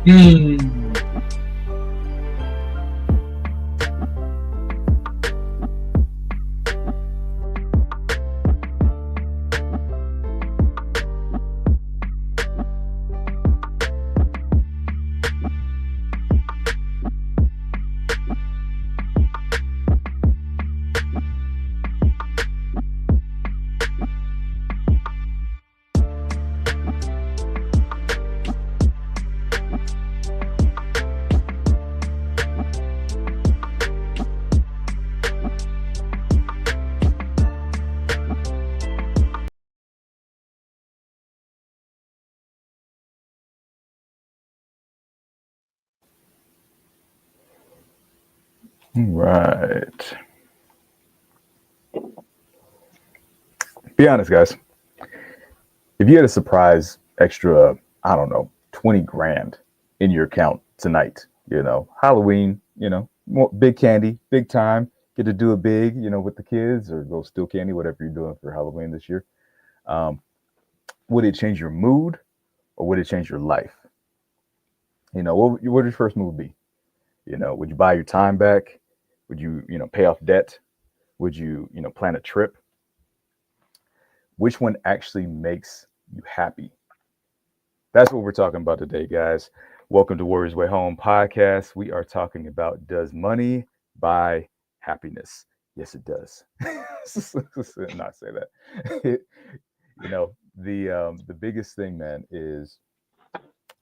Hmm. Right. Be honest, guys. If you had a surprise extra, I don't know, 20 grand in your account tonight, Halloween, big candy, big time, get to do it big, with the kids or go steal candy, whatever you're doing for Halloween this year. Um, would it change your mood or would it change your life? What would your first move be? Would you buy your time back? Would you, pay off debt? Would you, plan a trip? Which one actually makes you happy? That's what we're talking about today, guys. Welcome to Warriors Way Home podcast. We are talking about, does money buy happiness? Yes, it does. Not say that. The biggest thing, man, is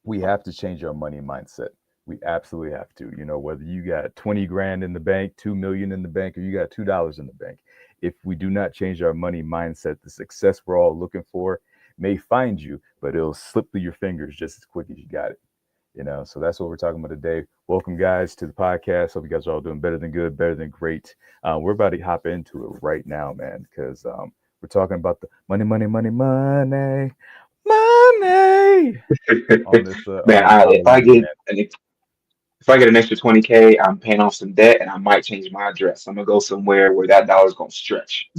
we have to change our money mindset. We absolutely have to. Whether you got 20 grand in the bank, 2 million in the bank, or you got $2 in the bank, if we do not change our money mindset, the success we're all looking for may find you, but it'll slip through your fingers just as quick as you got it. So that's what we're talking about today. Welcome, guys, to the podcast. Hope you guys are all doing better than good, better than great. We're about to hop into it right now, man, because we're talking about the money, money, money, money, money on this Man, Halloween, man. if I get an extra 20K, I'm paying off some debt and I might change my address. I'm gonna go somewhere where that dollar's gonna stretch.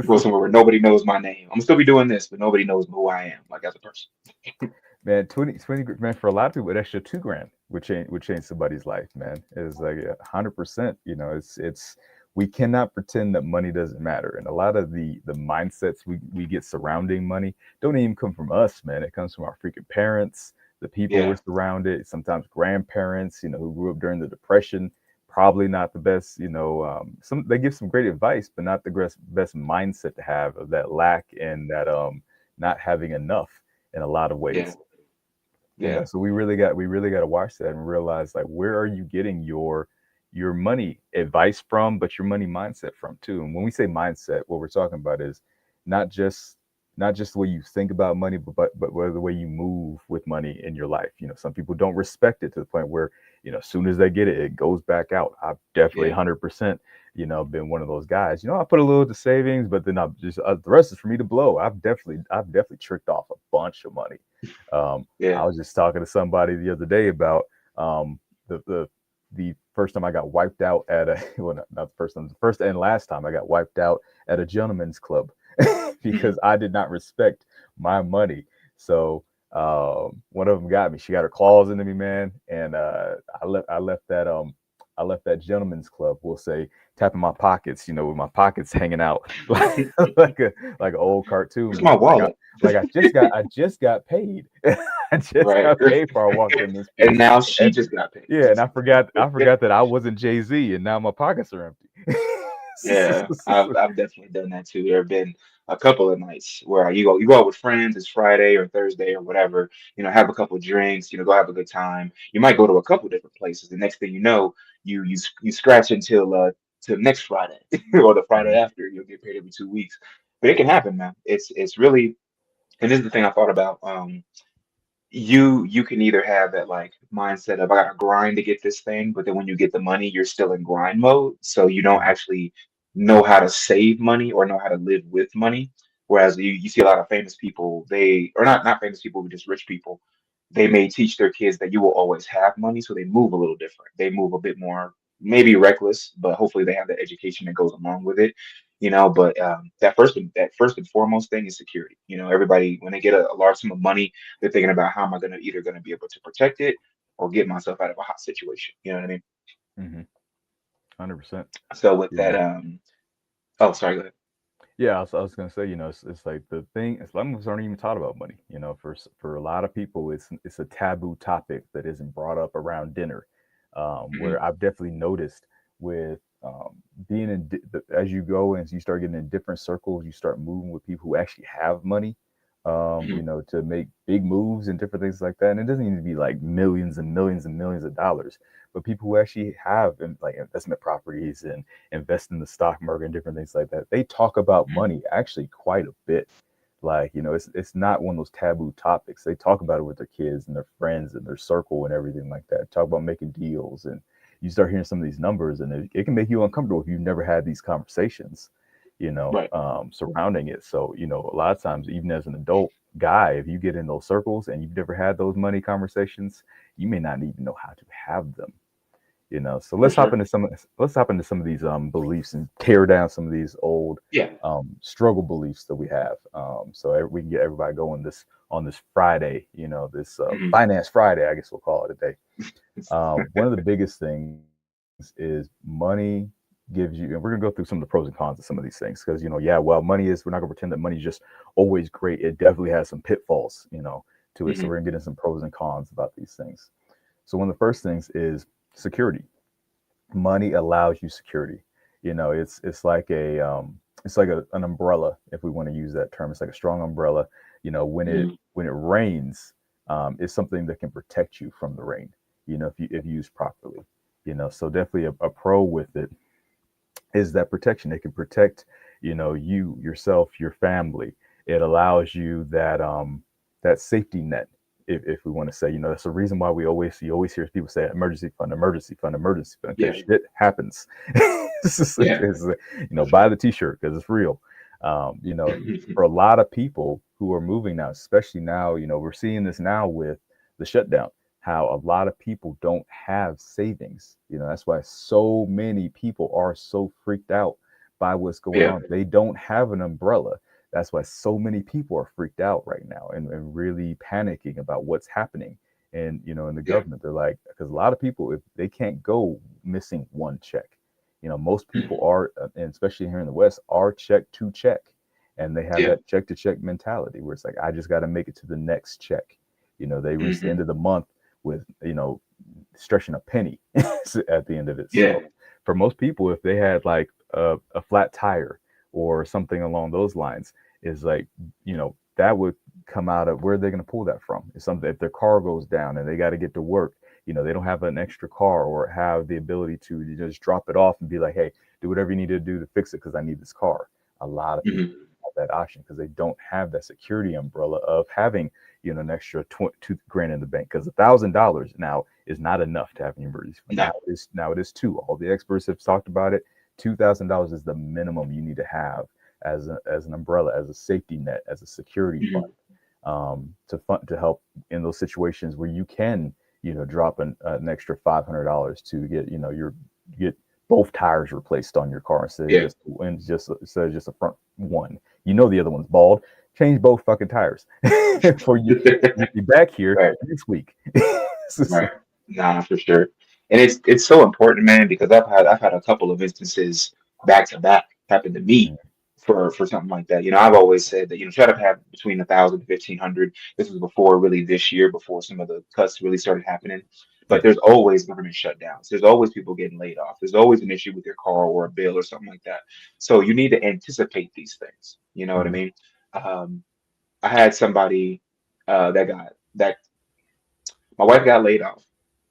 Go somewhere where nobody knows my name. I'm gonna still be doing this, but nobody knows who I am, like as a person. Man, 20, man, for a lot of people, an extra 2 grand would change somebody's life, man. It's like 100%. It's we cannot pretend that money doesn't matter. And a lot of the mindsets we get surrounding money don't even come from us, man. It comes from our freaking parents, the people we're Yeah, surrounded, sometimes grandparents, who grew up during the depression. Probably not the best, some they give some great advice, but not the best mindset to have of that lack and that not having enough in a lot of yeah, ways. yeah, So we really got to watch that and realize, like, where are you getting your money advice from, but your money mindset from too. And when we say mindset, what we're talking about is not just not just the way you think about money, but the way you move with money in your life. Some people don't respect it to the point where, as soon as they get it, it goes back out. I've definitely yeah, 100%, been one of those guys. I put a little to savings, but then I'm just the rest is for me to blow. I've definitely tricked off a bunch of money. I yeah. was just talking to somebody the other day about the first time I got wiped out at a well, not the first time, the first and last time I got wiped out at a gentleman's club Mhm. because I did not respect my money. So one of them got me. She got her claws into me, man, and I left that gentleman's club. We'll say tapping my pockets, with my pockets hanging out like an old cartoon Where's my movie. wallet? I just got paid. I just Right. got paid for I walked in this And place. now she And just got paid. yeah, and I forgot that I wasn't Jay-Z and now my pockets are empty. Yeah, I've definitely done that too. There have been a couple of nights where you go out with friends, it's Friday or Thursday or whatever, have a couple of drinks, go have a good time. You might go to a couple different places. The next thing you know, you scratch until till next Friday or the Friday Mhm. after. You'll get paid every 2 weeks. But it can happen, man. It's really, and this is the thing I thought about. You can either have that like mindset of I gotta grind to get this thing, but then when you get the money, you're still in grind mode. So you don't Mhm. actually know how to save money or know how to live with money. Whereas you see a lot of famous people, they or not famous people, but just rich people, they may teach their kids that you will always have money, so they move a little different. They move a bit more maybe reckless, but hopefully they have the education that goes along with it. But that first and foremost thing is security. Everybody, when they get a large sum of money, they're thinking about how am I either going to be able to protect it or get myself out of a hot situation. You know what I mean? Mm-hmm. 100%. So with You that, know. oh, sorry, go ahead. Yeah, I was gonna say, it's like the thing. Islamists aren't even taught about money. For a lot of people, it's a taboo topic that isn't brought up around dinner. Hmm. Where I've definitely noticed with being as you go and you start getting in different circles, you start moving with people who actually have money. Hmm. To make big moves and different things like that. And it doesn't need to be like millions and millions and millions of dollars, but people who actually have like investment properties and invest in the stock market and different things like that. They talk about Hmm. money actually quite a bit. Like, it's not one of those taboo topics. They talk about it with their kids and their friends and their circle and everything like that. Talk about making deals, and you start hearing some of these numbers, and it can make you uncomfortable if you've never had these conversations, Right. surrounding it. So, a lot of times, even as an adult guy, if you get in those circles and you've never had those money conversations, you may not even know how to have them. So For let's hop sure. into some of these beliefs and tear down some of these old Yeah. struggle beliefs that we have, so we can get everybody going this on this Friday, this Hmm. finance Friday, I guess we'll call it a day. One of the biggest things is money gives you, and we're going to go through some of the pros and cons of some of these things, because yeah, well, money is, we're not going to pretend that money's just always great. It definitely has some pitfalls, to it. So Hmm. we're going to get into some pros and cons about these things. So one of the first things is security. Money allows you security. It's like an umbrella, if we want to use that term. It's like a strong umbrella. When it Hmm. when it rains, it's something that can protect you from the rain. If used properly. So definitely a pro with it is that protection. It can protect, you, yourself, your family. It allows you that safety net. If we want to say, that's the reason why you always hear people say emergency fund, emergency fund, emergency fund, because Yeah. shit happens. Yeah. For Buy sure. the T-shirt because it's real. Um, you know, Hmm. for a lot of people who are moving now, especially now, we're seeing this now with the shutdown, how a lot of people don't have savings. That's why so many people are so freaked out by what's going Yeah. on. They don't have an umbrella. That's why so many people are freaked out right now, and really panicking about what's happening. And, in the Yeah. government, they're like, because a lot of people, if they can't go missing one check, most people Hmm. are, and especially here in the West, are check to check. And they have Yeah. that check to check mentality where it's like, I just got to make it to the next check. They reach the Hmm. end of the month with, stretching a penny at the end of it. Yeah. So for most people, if they had like a flat tire or something along those lines, is like, that would come out of, where they're going to pull that from. It's something, if their car goes down and they got to get to work, they don't have an extra car or have the ability to just drop it off and be like, hey, do whatever you need to do to fix it because I need this car. A lot of people Hmm. have that option because they don't have that security umbrella of having, an extra 2 grand in the bank, because $1,000 now is not enough to have an emergency fund. No. Now it is two. All the experts have talked about it. $2,000 is the minimum you need to have as an umbrella, as a safety net, as a security fund, Hmm. to help in those situations where you can, drop an extra $500 to get, get both tires replaced on your car Yeah. instead of just a front one. The other one's bald. Change both fucking tires for you. You'll be back here Right. next week. Right. Nah, for sure. And it's so important, man, because I've had a couple of instances back to back happen to me for something like that. I've always said that, try to have between 1,000 to 1,500. This was before really this year, before some of the cuts really started happening. But Yeah. there's always government shutdowns. There's always people getting laid off. There's always an issue with your car or a bill or something like that. So you need to anticipate these things. You know what I Mhm. mean? Um, I had somebody that my wife got laid off,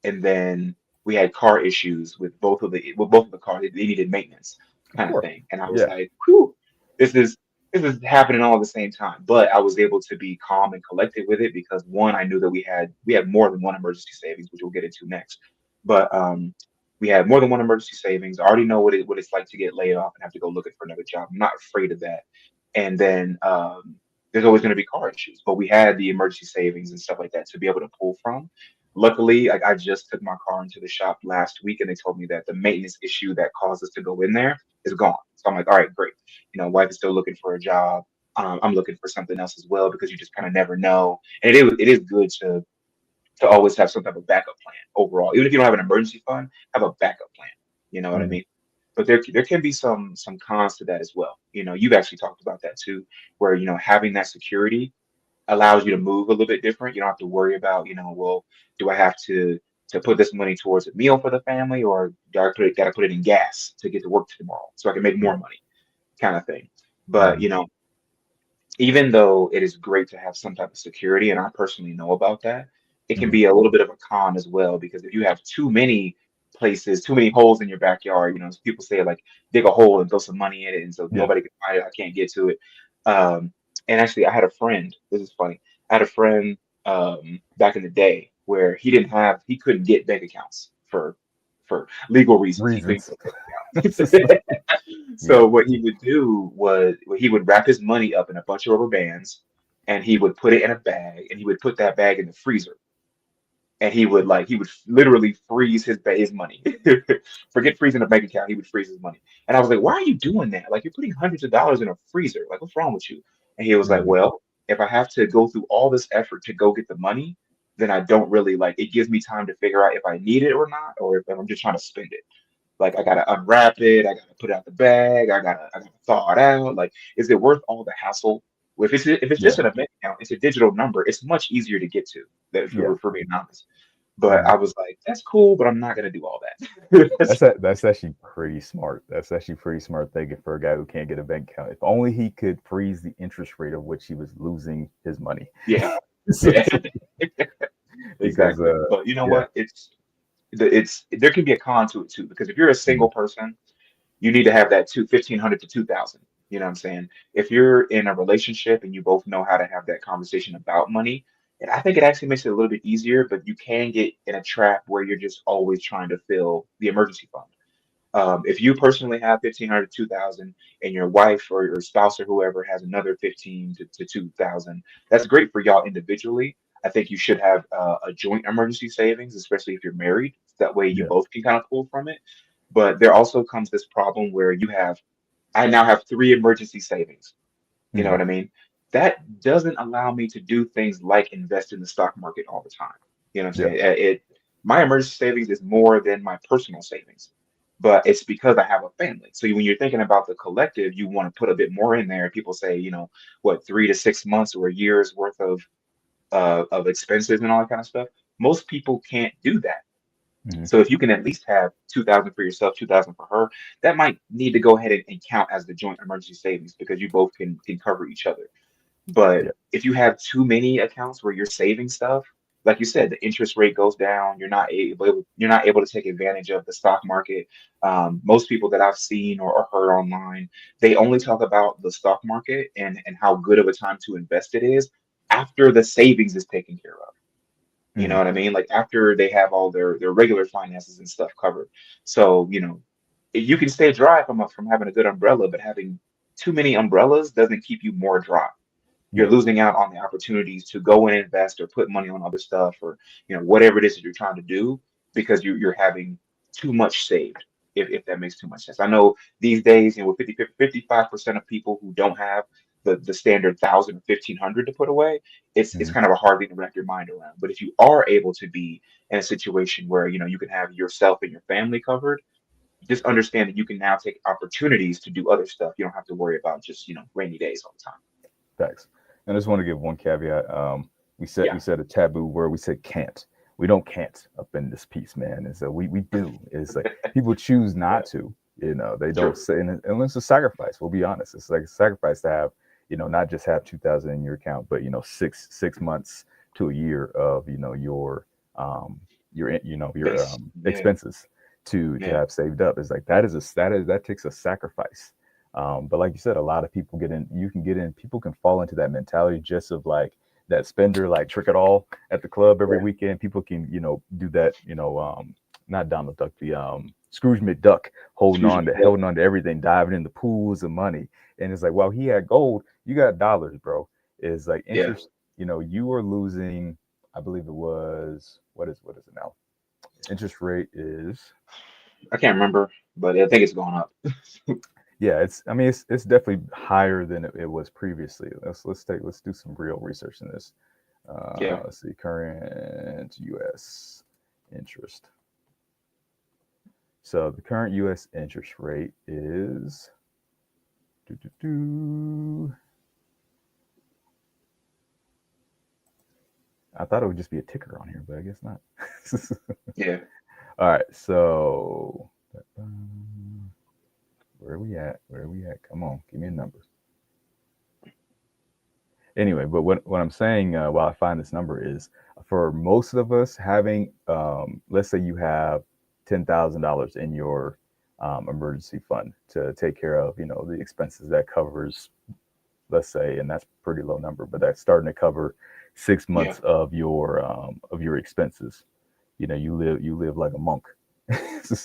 and then we had car issues with both of the cars. They needed maintenance, Of kind of course. thing. And I was Yeah. like, "Whew, this is this is happening all at the same time." But I was able to be calm and collected with it because one, I knew that we had more than one emergency savings, which we'll get into next. But we had more than one emergency savings. I already know what it's like to get laid off and have to go looking for another job. I'm not afraid of that. And then there's always going to be car issues, but we had the emergency savings and stuff like that to be able to pull from. Luckily, like I just took my car into the shop last week and they told me that the maintenance issue that caused us to go in there is gone. So I'm like, all right, great. Wife is still looking for a job. I'm looking for something else as well because you just kind of never know. And it is good to always have some type of backup plan overall. Even if you don't have an emergency fund, have a backup plan. You know what I Mhm. mean? But there can be some cons to that as well. You've actually talked about that too, where having that security allows you to move a little bit different. You don't have to worry about, well, do I have to put this money towards a meal for the family, or do I got to put it in gas to get to work tomorrow so I can make more Yeah. money, kind of thing. But Mhm. even though it is great to have some type of security, and I personally know about that, it can Mhm. be a little bit of a con as well because if you have too many places, too many holes in your backyard, people say like dig a hole and throw some money in it, and so Yeah. nobody can find it, I can't get to it. Um, and actually, I had a friend. This is funny. I had a friend back in the day where he couldn't get bank accounts for legal reasons. He couldn't Reasons. get bank accounts. Yeah. So what he would do was he would wrap his money up in a bunch of rubber bands and he would put it in a bag and he would put that bag in the freezer and he would literally freeze his money. Forget freezing a bank account, he would freeze his money. And I was like, why are you doing that? Like you're putting hundreds of dollars in a freezer. Like what's wrong with you? And he was like, Mhm. well, if I have to go through all this effort to go get the money, then I don't really like it gives me time to figure out if I need it or not, or if I'm just trying to spend it. Like I gotta unwrap it, I gotta put it out the bag, I gotta thaw it out. Like, is it worth all the hassle? If it's just Yeah. in a bank account, it's a digital number. It's much easier to get to. That Yeah. for being honest. But Mhm. I was like, that's cool, but I'm not gonna do all that. That's actually pretty smart. That's actually pretty smart thinking for a guy who can't get a bank account. If only he could freeze the interest rate of which he was losing his money. Yeah, So- yeah, because exactly. But you know yeah. what? It's there can be a con to it too because if you're a Mhm. single person you need to have that 1,500 to 2,000. You know what I'm saying? If you're in a relationship and you both know how to have that conversation about money, and I think it actually makes it a little bit easier, but you can get in a trap where you're just always trying to fill the emergency fund. If you personally have 1,500 to 2,000 and your wife or your spouse or whoever has another 15 to 2,000, that's great for y'all individually. I think you should have a joint emergency savings, especially if you're married. That way you Yeah. both can kind of pull from it. But there also comes this problem where I now have three emergency savings. You know Mhm. what I mean? That doesn't allow me to do things like invest in the stock market all the time. You know what I'm Yeah. saying? My emergency savings is more than my personal savings, but it's because I have a family. So when you're thinking about the collective, you want to put a bit more in there. People say, what, 3 to 6 months or a year's worth of expenses and all that kind of stuff. Most people can't do that. Mhm. So if you can at least have 2,000 for yourself, 2,000 for her, that might need to go ahead and count as the joint emergency savings because you both can cover each other. But Yeah. if you have too many accounts where you're saving stuff, like you said, the interest rate goes down. You're not able to take advantage of the stock market. Most people that I've seen or heard online, they only talk about the stock market and how good of a time to invest it is after the savings is taken care of. You know Mhm. what I mean? Like after they have all their regular finances and stuff covered. So, you can stay dry from having a good umbrella, but having too many umbrellas doesn't keep you more dry. You're Yeah. losing out on the opportunities to go and invest or put money on other stuff or whatever it is that you're trying to do because you're having too much saved, if that makes too much sense. I know these days, with 55% of people who don't have the standard 1,000 or 1,500 to put away, it's Mhm. kind of a hard thing to wrap your mind around. But if you are able to be in a situation where you can have yourself and your family covered, just understand that you can now take opportunities to do other stuff. You don't have to worry about just rainy days all the time. Thanks. And I just want to give one caveat. We Yeah, said a taboo word. We said can't. We don't can't up in this piece, man. And so we do. It's like people choose yeah, not to. They don't true. say, and it's a sacrifice. We'll be honest. It's like a sacrifice to have, not just have 2,000 in your account, but six months to a year of um your Base. Yeah, expenses to yeah, have saved up. It's like that takes a sacrifice. But like you said, a lot of people get in. You can get in. People can fall into that mentality just of like that spender, like trick it all at the club every yeah. weekend. People can do that. Not Donald Duck, the Scrooge McDuck, Scrooge McDuck. holding on to everything, diving in the pools of money. And it's like, well, he had gold. You got dollars, bro. It's like Yeah, interest. You are losing. I believe it was, what is it now? Interest rate is, I can't remember, but I think it's going up. yeah, I mean, it's definitely higher than it was previously. Let's do some real research in this. Yeah, Let's see, current U.S. interest. So the current U.S. interest rate is, doo, doo, doo. I thought it would just be a ticker on here, but I guess not. yeah, All right, so where are we at? Where are we at? Come on, give me a number. Anyway, but what I'm saying while I find this number is for most of us having, let's say you have $10,000 in your emergency fund to take care of, the expenses that covers, let's say, and that's a pretty low number, but that's starting to cover six yeah, months of your expenses. You live like a monk. yeah,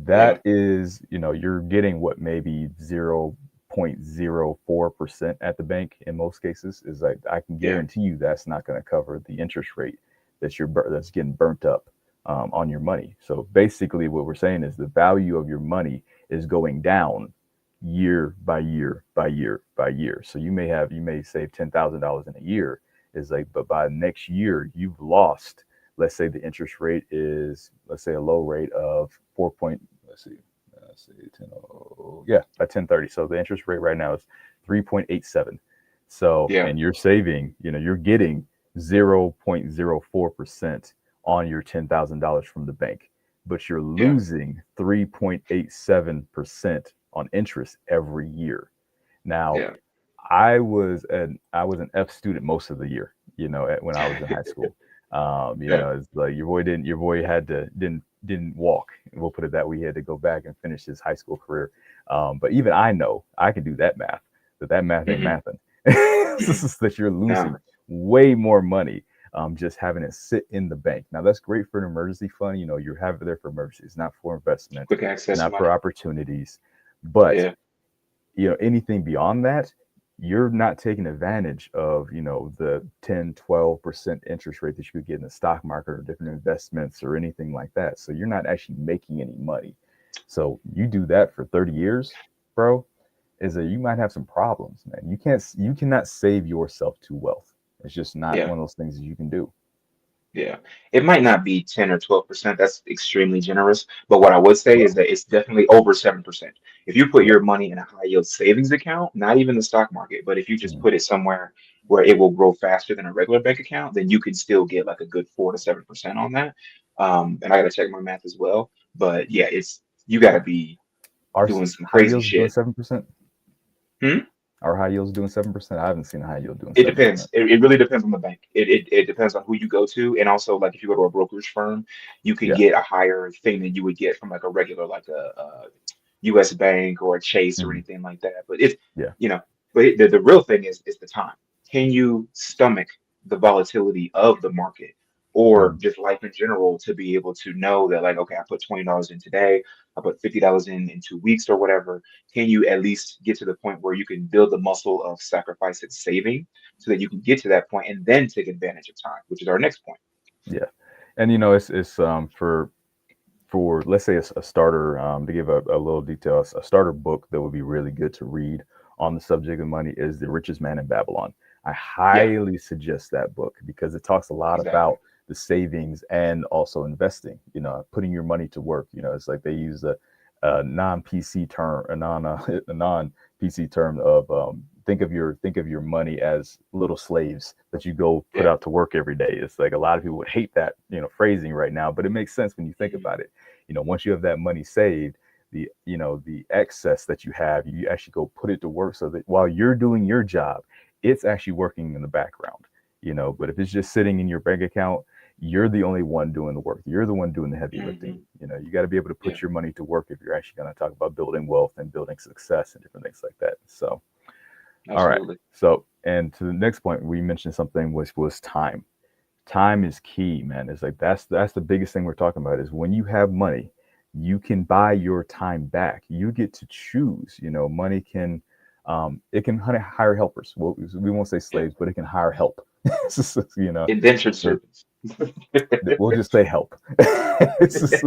That is, you're getting what, maybe 0.04% at the bank in most cases. Is like, I can yeah, guarantee you that's not going to cover the interest rate that's getting burnt up on your money. So basically what we're saying is the value of your money is going down year by year by year by year. So you may save $10,000 in a year, is like, but by next year you've lost, let's say the interest rate is, let's say, a low rate of 4 point, let's see 10, oh, yeah, by 1030. So the interest rate right now is 3.87. So, yeah, and you're saving, you're getting 0.04% on your $10,000 from the bank, but you're yeah, losing 3.87% on interest every year. Now, yeah, I was an F student most of the year, when I was in high school. yeah, It's like your boy didn't walk. We'll put it that way. He had to go back and finish his high school career. But even I know I can do that math. That math ain't hmm mathing. hmm This is that you're no, losing way more money just having it sit in the bank. Now that's great for an emergency fund. You have it there for emergencies, not for investment, quick access not for money. opportunities. But Yeah, anything beyond that, you're not taking advantage of, the 10, 12% interest rate that you could get in the stock market or different investments or anything like that. So you're not actually making any money. So you do that for 30 years, bro, is that you might have some problems, man. You cannot save yourself to wealth. It's just not yeah. one of those things that you can do. Yeah, it might not be 10 or 12%. That's extremely generous. But what I would say is Well, that it's definitely over 7%. If you put yeah. your money in a high yield savings account, not even the stock market, but if you just Mhm. put it somewhere where it will grow faster than a regular bank account, then you can still get like a good 4 to 7% on that. And I got to check my math as well. But yeah, you got to be Our doing some high crazy yields doing shit. 7%. Hmm? Our high yields doing 7%. I haven't seen a high yield doing It 7%. depends. It really depends on the bank. It depends on who you go to, and also like if you go to a brokerage firm, you can Yeah. get a higher thing than you would get from like a regular like a U.S. Bank or a Chase or Mhm. anything like that. But it's Yeah. you know, the real thing is the time. Can you stomach the volatility of the market or Mhm. just life in general to be able to know that like okay, I put $20 in today, I put $50 in 2 weeks or whatever. Can you at least get to the point where you can build the muscle of sacrifice and saving so that you can get to that point and then take advantage of time, which is our next point. Yeah. And it's for, let's say, a starter, to give a little detail, a starter book that would be really good to read on the subject of money is The Richest Man in Babylon. I Yeah, highly suggest that book because it talks a lot exactly. about the savings and also investing, putting your money to work. It's like they use a non-PC term, a non-PC term of, think of your money as little slaves that you go put Yeah. out to work every day. It's like a lot of people would hate that, phrasing right now, but it makes sense when you think Mhm. about it. Once you have that money saved, the excess that you have, you actually go put it to work so that while you're doing your job, it's actually working in the background. But if it's just sitting in your bank account, you're the only one doing the work. You're the one doing the heavy lifting. Mhm. You got to be able to Yeah, put your money to work if you're actually going to talk about building wealth and building success and different things like that. So, all right. absolutely. So, and to the next point, we mentioned something which was time. Time is key, man. It's like that's the biggest thing we're talking about is when you have money, you can buy your time back. You get to choose. Money can, it can hire helpers. Well, we won't say Yeah. slaves, but it can hire help. You know, Indentured it, servants. we'll just say help. It's just,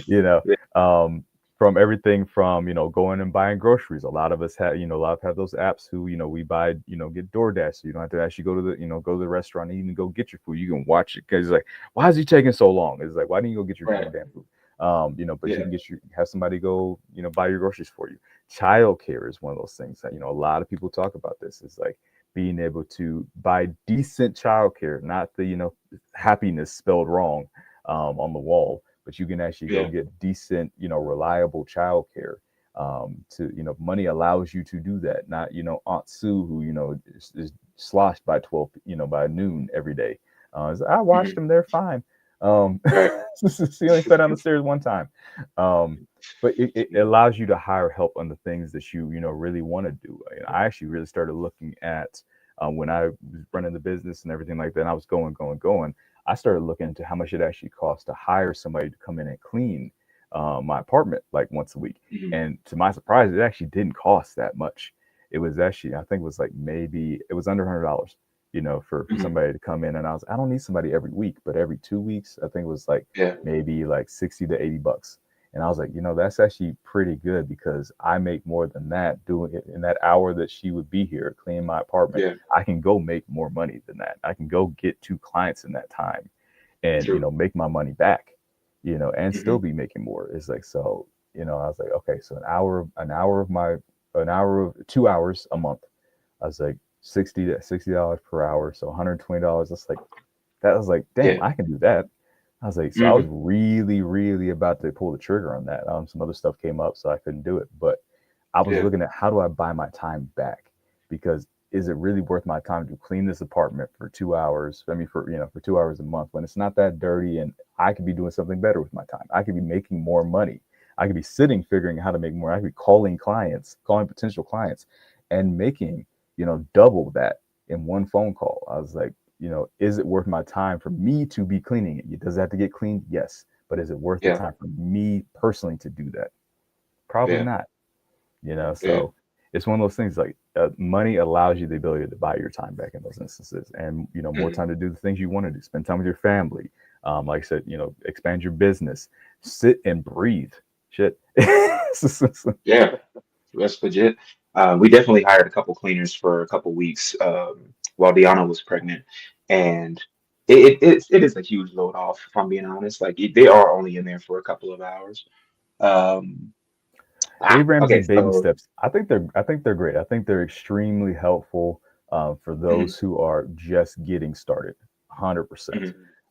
you know, Yeah, um, from everything from, going and buying groceries. A lot of us have, a lot of have those apps who, we buy, get DoorDash. So you don't have to actually go to the restaurant and even go get your food. You can watch it because it's like, why is he taking so long? It's like, why didn't you go get your right. damn food? But you Yeah. can have somebody go, buy your groceries for you. Childcare is one of those things that, a lot of people talk about this. It's like being able to buy decent childcare, not the, happiness spelled wrong on the wall, but you can actually go Yeah. get decent, reliable childcare. Money allows you to do that. Not, Aunt Sue who, is sloshed by 12, by noon every day. I watched Hmm. them; they're fine. Right. She only fell down the stairs one time. Um, but it allows you to hire help on the things that you really want to do. And I actually really started looking at when I was running the business and everything like that. And I was going. I started looking into how much it actually costs to hire somebody to come in and clean my apartment like once a week. Hmm. And to my surprise, it actually didn't cost that much. It was actually, I think it was like maybe it was under $100, for Hmm. somebody to come in. And I don't need somebody every week, but every 2 weeks, I think it was like Yeah. maybe like 60 to 80 bucks. And I was like, that's actually pretty good because I make more than that doing it in that hour that she would be here cleaning my apartment. Yeah. I can go make more money than that. I can go get two clients in that time and, True. make my money back, and still Hmm. be making more. It's like, so, I was like, okay, so an hour of 2 hours a month. I was like, $60 per hour. So $120. That's like, that was like, damn, Yeah. I can do that. I was like, so I was Hmm. really, really about to pull the trigger on that. Some other stuff came up, so I couldn't do it. But I was Yeah. looking at how do I buy my time back? Because is it really worth my time to clean this apartment for 2 hours? I mean, for 2 hours a month when it's not that dirty, and I could be doing something better with my time. I could be making more money. I could be sitting figuring out how to make more. I could be calling potential clients, and making double that in one phone call. I was like, is it worth my time for me to be cleaning it? Does it have to get cleaned? Yes. But is it worth the Yeah. time for me personally to do that? Probably Yeah. not. Yeah. So it's one of those things like money allows you the ability to buy your time back in those instances and, more Hmm. time to do the things you want to do, spend time with your family. Like I said, expand your business, sit and breathe. Shit. Yeah. That's legit. We definitely hired a couple cleaners for a couple weeks while Deanna was pregnant, and it is a huge load off. If I'm being honest, like they are only in there for a couple of hours. Um, Dave Ramsey okay, baby so steps. I think they're great. I think they're extremely helpful for mhm, those who are just getting started. 100%.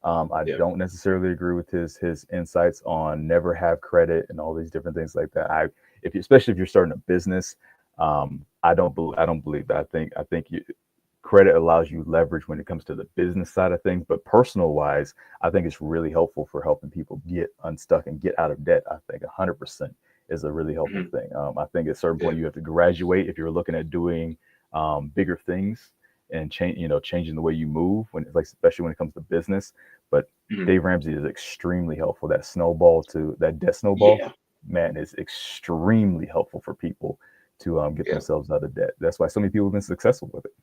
mhm, I yeah, don't necessarily agree with his insights on never have credit and all these different things like that. Especially if you're starting a business, I don't believe that. I think credit allows you leverage when it comes to the business side of things, but personal wise, I think it's really helpful for helping people get unstuck and get out of debt. I think 100% is a really helpful mhm, thing. I think at a certain yeah, point you have to graduate if you're looking at doing bigger things and changing the way you move when like especially when it comes to business. But mhm, Dave Ramsey is extremely helpful. That debt snowball, yeah, man, is extremely helpful for people to get yeah. themselves out of debt. That's why so many people have been successful with it.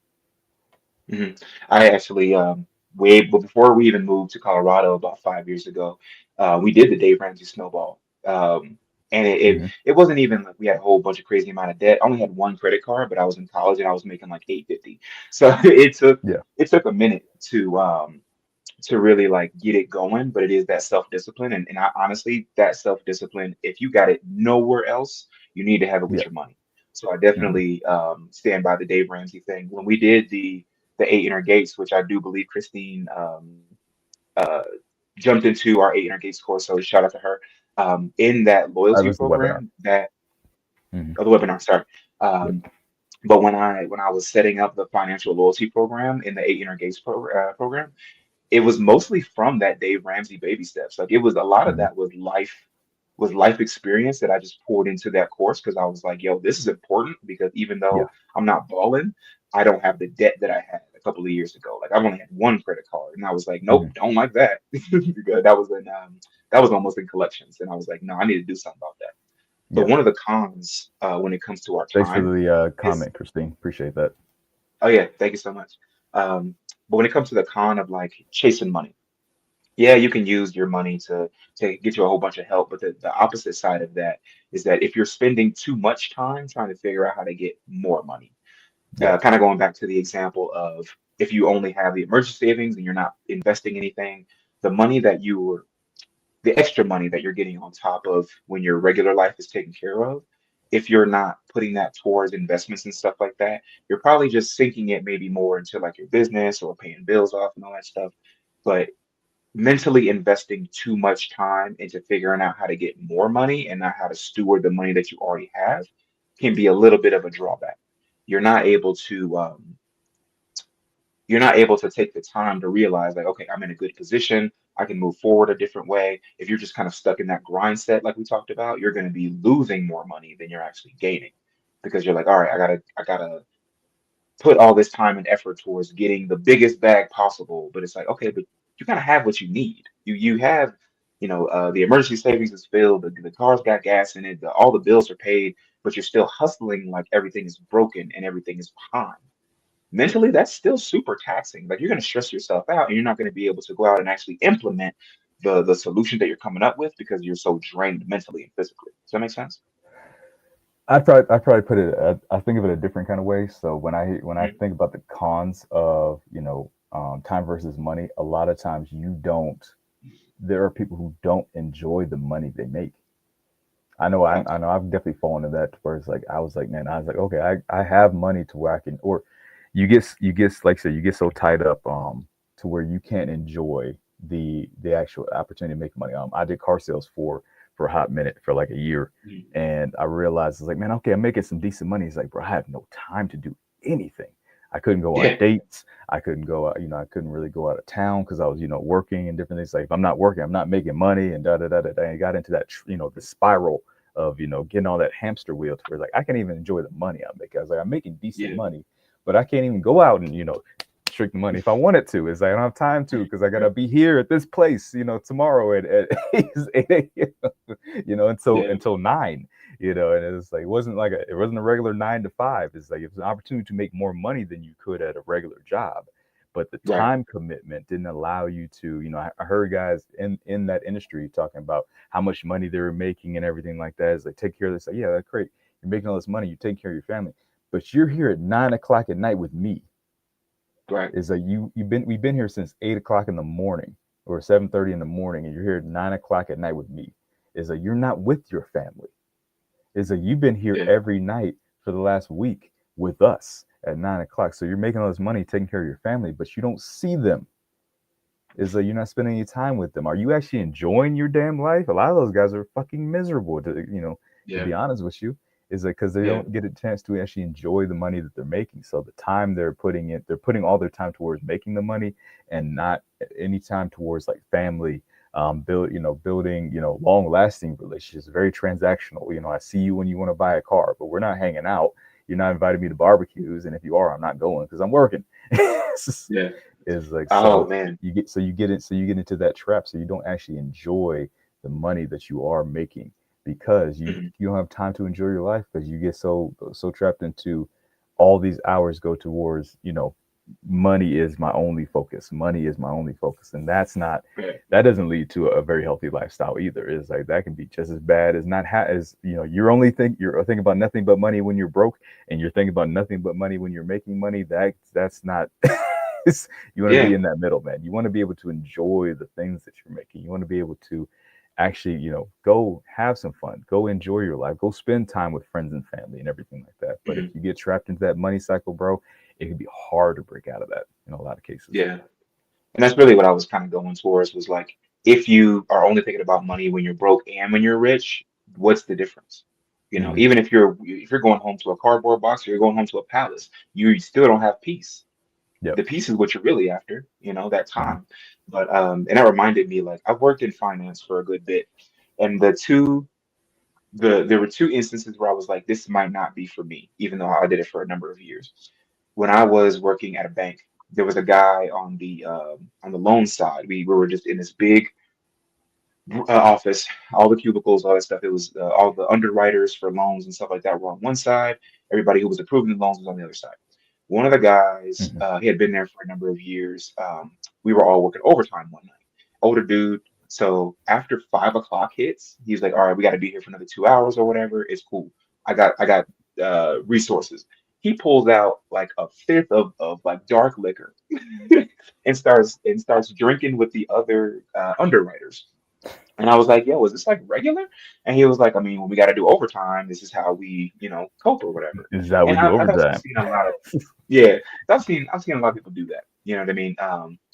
Mhm. I actually, way but before we even moved to Colorado about 5 years ago, we did the Dave Ramsey Snowball. And Hmm. it wasn't even like we had a whole bunch of crazy amount of debt. I only had one credit card, but I was in college and I was making like 850. So Yeah. it took a minute to really like get it going, but it is that self-discipline. And I honestly, that self-discipline, if you got it nowhere else, you need to have it with Yeah. your money. So I Hmm. definitely stand by the Dave Ramsey thing. When we did the eight inner gates, which I do believe Christine uh, jumped into our eight inner gates course, so shout out to her. In that That loyalty was the webinar. program, that Hmm. or the webinar, sorry. Yeah. Um, but when I was setting up the financial loyalty program in the eight inner gates program, it was mostly from that Dave Ramsey baby steps. Like it was a lot of Hmm. that was life experience that I just poured into that course because I was like, yo, this is important because even Yeah. though I'm not balling, I don't have the debt that I had a couple of years ago. Like I've only had one credit card, and I was like, nope, Hmm. don't like that because that was almost in collections, and I was like, no, I need to do something about that. But Yeah. one of the cons when it comes to our Thanks for time the is comment, Christine. Appreciate that. oh yeah, thank you so much. But when it comes to the con of like chasing money, yeah, you can use your money to get you a whole bunch of help, but the opposite side of that is that if you're spending too much time trying to figure out how to get more money, Yeah. kind of going back to the example of if you only have the emergency savings and you're not investing anything, the money that you the extra money that you're getting on top of when your regular life is taken care of, if you're not putting that towards investments and stuff like that, you're probably just sinking it maybe more into like your business or paying bills off and all that stuff. But mentally investing too much time into figuring out how to get more money and not how to steward the money that you already have can be a little bit of a drawback. You're not able to you're not able to take the time to realize like, okay, I'm in a good position. I can move forward a different way. If you're just kind of stuck in that grind set, like we talked about, you're going to be losing more money than you're actually gaining because you're like, all right, I gotta put all this time and effort towards getting the biggest bag possible. But it's like, okay, but you kind of have what you need. You have, the emergency savings is filled, the car's got gas in it, all the bills are paid, but you're still hustling like everything is broken and everything is behind. Mentally, that's still super taxing. Like you're going to stress yourself out, and you're not going to be able to go out and actually implement the solution that you're coming up with because you're so drained mentally and physically. Does that make sense? I probably put it. I think of it a different kind of way. So when I Mhm. think about the cons of time versus money, a lot of times you don't. There are people who don't enjoy the money they make. I know I, Facts. I know I've definitely fallen into that where it's like I was like, man, I was like, okay, I have money to where I can, or you get like I said, you get so tied up to where you can't enjoy the actual opportunity to make money. I did car sales for a hot minute for like a year, Mhm. and I realized it's like, man, okay, I'm making some decent money. It's like, bro, I have no time to do anything. I couldn't go on Yeah, dates. I couldn't go out, I couldn't really go out of town because I was, working and different things. Like if I'm not working, I'm not making money and da da da da. Da. And I got into that, the spiral of getting on that hamster wheel to where like I can't even enjoy the money I'm making. I was like, I'm making decent yeah, money, but I can't even go out and trick the money if I wanted to. It's like I don't have time to because I gotta be here at this place, tomorrow at 8 a.m. Until yeah, until 9. And it's like it wasn't a regular 9 to 5. It's like it was an opportunity to make more money than you could at a regular job. But the right, time commitment didn't allow you to, I heard guys in that industry talking about how much money they were making and everything like that. Is like take care of this. Like, yeah, that's great. You're making all this money. You take care of your family, but you're here at 9 o'clock at night with me. right, Is like we've been here since 8 o'clock in the morning or 7:30 in the morning, and you're here at 9 o'clock at night with me. Is like you're not with your family. Is that you've been here yeah, every night for the last week with us at 9 o'clock. So you're making all this money taking care of your family, but you don't see them. Is that you're not spending any time with them. Are you actually enjoying your damn life? A lot of those guys are fucking miserable to yeah, be honest with you. Is that because they yeah, don't get a chance to actually enjoy the money that they're making. So the time they're putting all their time towards making the money and not any time towards like family, building, long lasting relationships, very transactional. I see you when you want to buy a car, but we're not hanging out. You're not inviting me to barbecues. And if you are, I'm not going because I'm working. yeah. Is like, Oh so man. you get into that trap. So you don't actually enjoy the money that you are making because Mhm. you don't have time to enjoy your life because you get so trapped into all these hours go towards, money is my only focus. Money is my only focus. And Yeah, that doesn't lead to a very healthy lifestyle either. It's like that can be just as bad as not as you're thinking about nothing but money when you're broke, and you're thinking about nothing but money when you're making money. That's not you want to be yeah, in that middle, man. You want to be able to enjoy the things that you're making. You want to be able to actually, go have some fun, go enjoy your life, go spend time with friends and family and everything like that. But if mhm, you get trapped into that money cycle, bro, it can be hard to break out of that in a lot of cases. yeah. And that's really what I was kind of going towards was like, if you are only thinking about money when you're broke and when you're rich, what's the difference? Hmm. Even if you're going home to a cardboard box or you're going home to a palace, you still don't have peace. Yep. The peace is what you're really after, that Hmm. time. But and that reminded me, like I've worked in finance for a good bit, and there were two instances where I was like, this might not be for me, even though I did it for a number of years. When I was working at a bank, there was a guy on the loan side. We were just in this big office, all the cubicles, all that stuff. It was all the underwriters for loans and stuff like that were on one side. Everybody who was approving the loans was on the other side. One of the guys, Mhm. he had been there for a number of years. We were all working overtime one night. Older dude. So after 5 o'clock hits, he's like, "All right, we got to be here for another 2 hours or whatever. It's cool. I got resources." He pulls out like a fifth of like dark liquor and starts drinking with the other underwriters. And I was like, "Yo, is this like regular?" And he was like, "I mean, when we got to do overtime, this is how we, cope or whatever." Is that And we do I've actually overtime? seen a lot of, yeah, I've seen a lot of people do that. You know what I mean?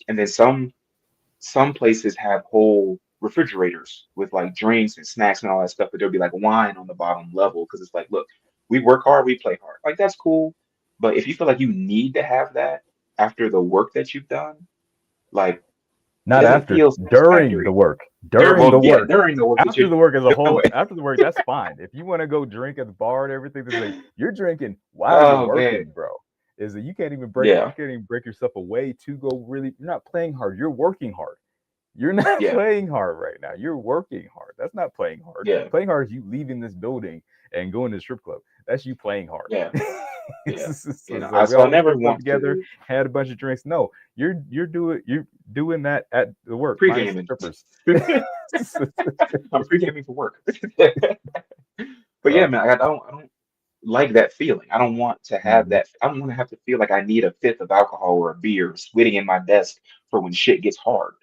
And then some places have whole refrigerators with like drinks and snacks and all that stuff, but there'll be like wine on the bottom level because it's like, look, we work hard, we play hard. Like that's cool, but if you feel like you need to have that after the work that you've done, like it Not doesn't after, feel during the satisfactory. work. There, During well, the yeah, work. during the work that After you're the work as a whole, doing. after the work, that's fine. If you want to go drink at the bar and everything, that's like you're drinking while you're Oh man, working, bro. Is that you yeah, can't even break yourself away to go really. You're not playing hard. You're working hard. You're not yeah, playing hard right now. You're working hard. That's not playing hard. yeah, Playing hard is you leaving this building and going to the strip club. That's you playing hard. yeah, it's, yeah. just, You know, it's I like we so I all went to never the club want together, to had a bunch of drinks. No, you're doing that at the work, minus the pre-gaming. strippers. I'm pre-gaming for work. But yeah, uh, man, I don't like that feeling. I don't want to have mhm. that. I don't want to have to feel like I need a fifth of alcohol or a beer sitting in my desk for when shit gets hard.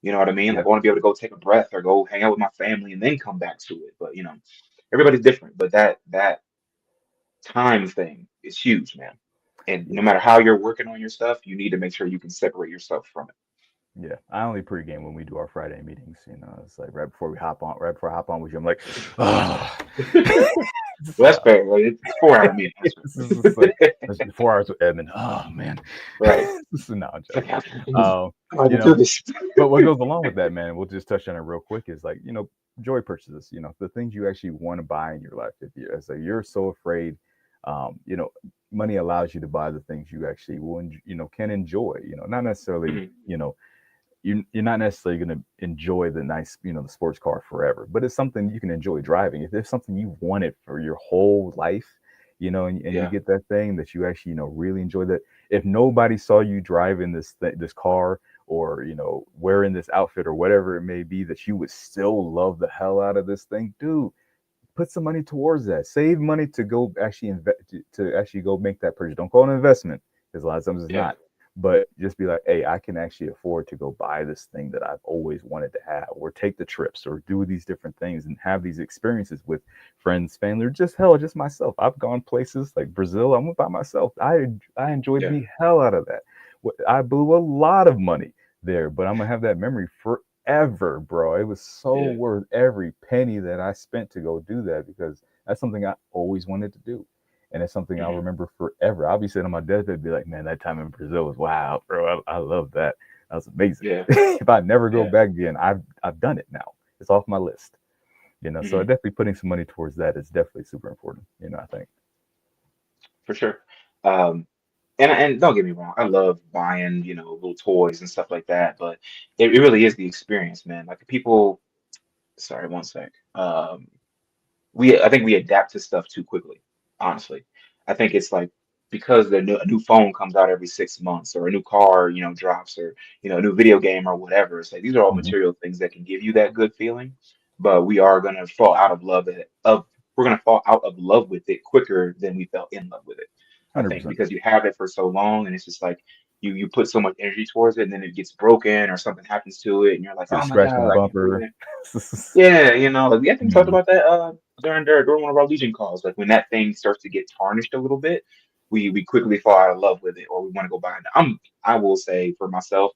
You know what I mean? Like Yeah, I want to be able to go take a breath or go hang out with my family and then come back to it. But everybody's different. But that time thing is huge, man. And no yeah. matter how you're working on your stuff, you need to make sure you can separate yourself from Yeah, I only pregame when we do our Friday meetings. It's like right before I hop on with you, I'm like, oh, it. Well, that's fair. Right? It's 4 hour meeting. That's this is just like fair. it's 4 hours with Edmund. Oh man, Right. no, I'm It's like, joking. how can I do this? Um, How do I you do know, this? but what goes along with that, man, we'll just touch on it real quick. Is like joy purchases. The things you actually want to buy in your life. If you're so afraid, um, you know, money allows you to buy the things you actually can enjoy. Not necessarily Mhm. you're not necessarily going to enjoy the nice, the sports car forever, but it's something you can enjoy driving. If there's something you've wanted for your whole life, and you Yeah. get that thing that you actually, really enjoy that. If nobody saw you driving this car or, wearing this outfit or whatever it may be, that you would still love the hell out of this thing, dude, put some money towards that. Save money to go actually to actually go make that purchase. Don't call it an investment because a lot of times it's Yeah. not. But just be like, hey, I can actually afford to go buy this thing that I've always wanted to have, or take the trips, or do these different things and have these experiences with friends, family, or just myself. I've gone places like Brazil. I went by myself. I enjoyed Yeah. the hell out of that. I blew a lot of money there, but I'm gonna have that memory forever, bro. It was so Yeah. worth every penny that I spent to go do that because that's something I always wanted to do. And it's something I'll Hmm. remember forever. I'll be sitting on my deathbed, be like, man, that time in Brazil was wow, bro. I love that. That was amazing. Yeah. If I never go Yeah. back again, I've done it now. It's off my list. So Hmm. definitely putting some money towards that is definitely super important. I think. For sure. Um, and don't get me wrong, I love buying, little toys and stuff like that, but it really is the experience, man. Like people, sorry, one sec. I think we adapt to stuff too quickly, honestly. I think it's like because a new phone comes out every 6 months or a new car, drops or, a new video game or whatever. It's like these are all Mhm. material things that can give you that good feeling, but we are gonna fall out of love with it, we're gonna fall out of love with it quicker than we fell in love with it. I think 100%. because you have it for so long and it's just like you put so much energy towards it and then it gets broken or something happens to it and you're like, Get a oh my scratch on God, the I can't believe bumper. it. Yeah, like we I think talked Mhm. about that during one of our Legion calls. Like when that thing starts to get tarnished a little bit, we quickly fall out of love with it, or we want to go buy it. I will say for myself,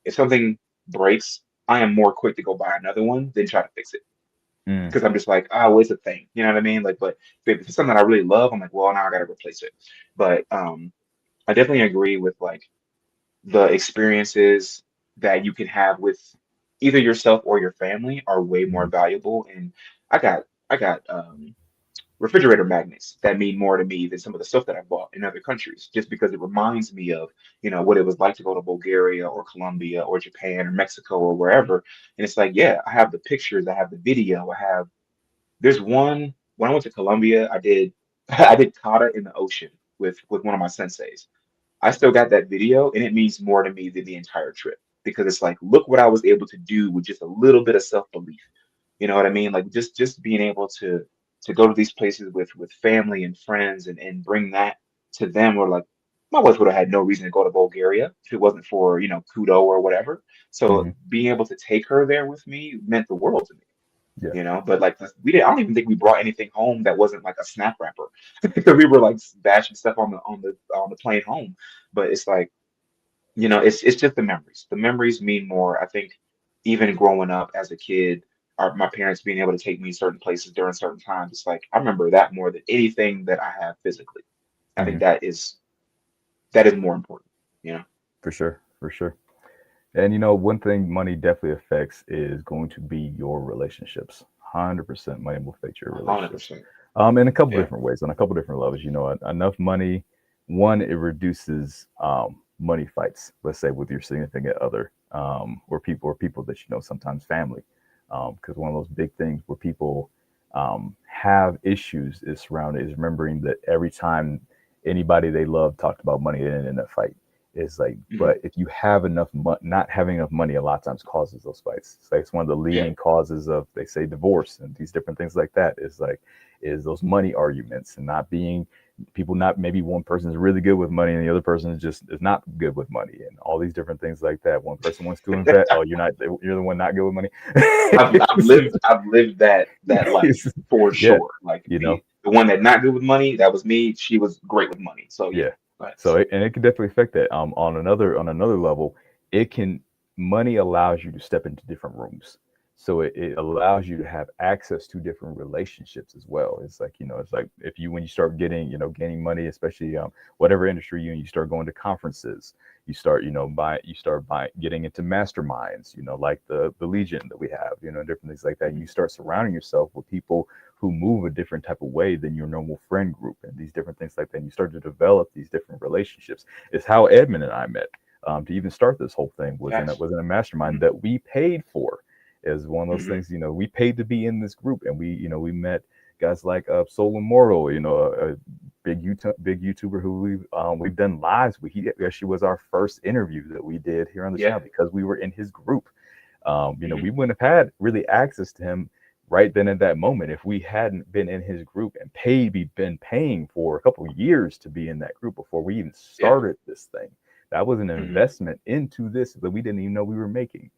if something breaks, I am more quick to go buy another one than try to fix it Mm. because I'm just like, oh, it's a thing. You know what I mean? Like, but if it's something I really love, I'm like, well, now I got to replace it. But I definitely agree with like the experiences that you can have with either yourself or your family are way more Mhm. valuable. And I got refrigerator magnets that mean more to me than some of the stuff that I bought in other countries, just because it reminds me of, what it was like to go to Bulgaria or Colombia or Japan or Mexico or wherever. And it's like, yeah, I have the pictures, I have the video, there's one when I went to Colombia, I did I did kata in the ocean with one of my senseis. I still got that video, and it means more to me than the entire trip because it's like, look what I was able to do with just a little bit of self-belief. You know what I mean? Like just being able to go to these places with family and friends and bring that to them, or like my wife would have had no reason to go to Bulgaria if it wasn't for, Kudo or whatever. So Hmm. being able to take her there with me meant the world to me. Yeah, But like we didn't. I don't even think we brought anything home that wasn't like a snap wrapper, because we were like bashing stuff on the plane home. But it's like, it's just the memories. The memories mean more. I think even growing up as a kid, my parents being able to take me certain places during certain times, it's like I remember that more than anything that I have physically. I think hmm, that is more important. You know, for sure, for sure. And one thing money definitely affects is going to be your relationships. 100% money will affect your hundred relationships. percent. In a couple Yeah. different ways, on a couple different levels. Enough money, one, it reduces money fights. Let's say with your significant other, or people that sometimes family, because one of those big things where people have issues is surrounded is remembering that every time anybody they love talked about money, they ended in a fight. It's like, Hmm. but if you have not having enough money a lot of times causes those fights. It's like it's one of the Yeah. leading causes of, they say, divorce and these different things like that. Is those money arguments and not being people, not maybe one person is really good with money and the other person is not good with money, and all these different things like that. One person wants to invest. Oh, you're the one not good with money. I've lived that life for Yeah, sure. Like you know, the one that not good with money, that was me. She was great with money. So yeah. yeah. But And it can definitely affect that. On another level, it can money allows you to step into different rooms. So it allows you to have access to different relationships as well. It's like if you when you start gaining money, especially whatever industry you start going to conferences, you start by getting into masterminds, like the Legion that we have, different things like that. And mhm, you start surrounding yourself with people who move a different type of way than your normal friend group, and these different things like that. And you start to develop these different relationships. It's how Edmund and I met. To even start this whole thing was in a, facts. was in a mastermind Hmm. that we paid for. Is one of those Hmm. things, we paid to be in this group, and we met guys like Soul Immortal, a big YouTuber who we've done lives with. He actually was our first interview that we did here on the Yeah. channel because we were in his group. Hmm. We wouldn't have had really access to him right then at that moment if we hadn't been in his group and been paying for a couple of years to be in that group before we even Yeah. started this thing. That was an Hmm. investment into this that we didn't even know we were making.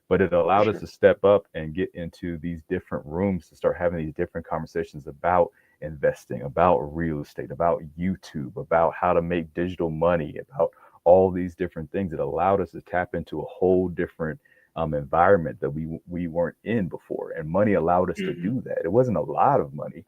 But it For allowed us sure. to step up and get into these different rooms to start having these different conversations about investing, about real estate, about YouTube, about how to make digital money, about all these different things. It allowed us to tap into a whole different environment that we weren't in before, and money allowed us to Hmm. do that. It wasn't a lot of money,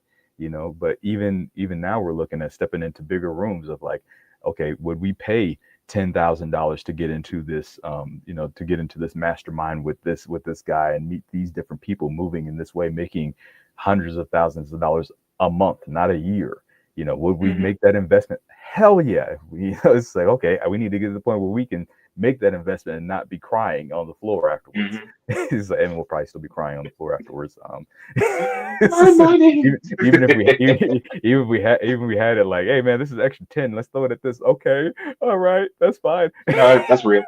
but even now we're looking at stepping into bigger rooms of like, okay, would we pay $10,000 to get into this, to get into this mastermind with this guy and meet these different people moving in this way, making hundreds of thousands of dollars a month, not a year. Would we Hmm. make that investment? Hell yeah. It's like, okay, we need to get to the point where we can make that investment and not be crying on the floor afterwards. Hmm. And we'll probably still be crying on the floor afterwards. My money. Even if we even if we had it like, hey man, this is extra 10. Let's throw it at this. Okay, all right, that's fine. No, that's real.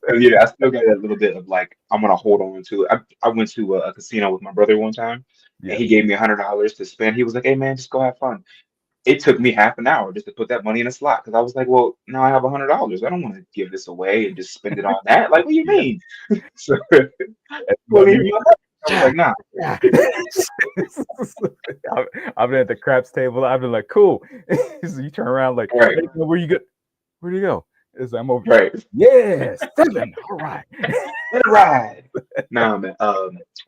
But yeah, I still got that little bit of like I'm gonna hold on to it. I went to a casino with my brother one time, and Yeah, he gave me $100 to spend. He was like, "Hey man, just go have fun." It took me half an hour just to put that money in a slot because I was like, "Well, now I have $100. I don't want to give this away and just spend it on that. Like, what do you yeah. mean?" So, But well, even my I was yeah, like, "Nah." yeah. I've been at the craps table. I've been like, cool. So you turn around like, Right, hey, where you go? Where do you go? It's I'm over. right. Yeah, 7. All right. Let it ride. Nah, man.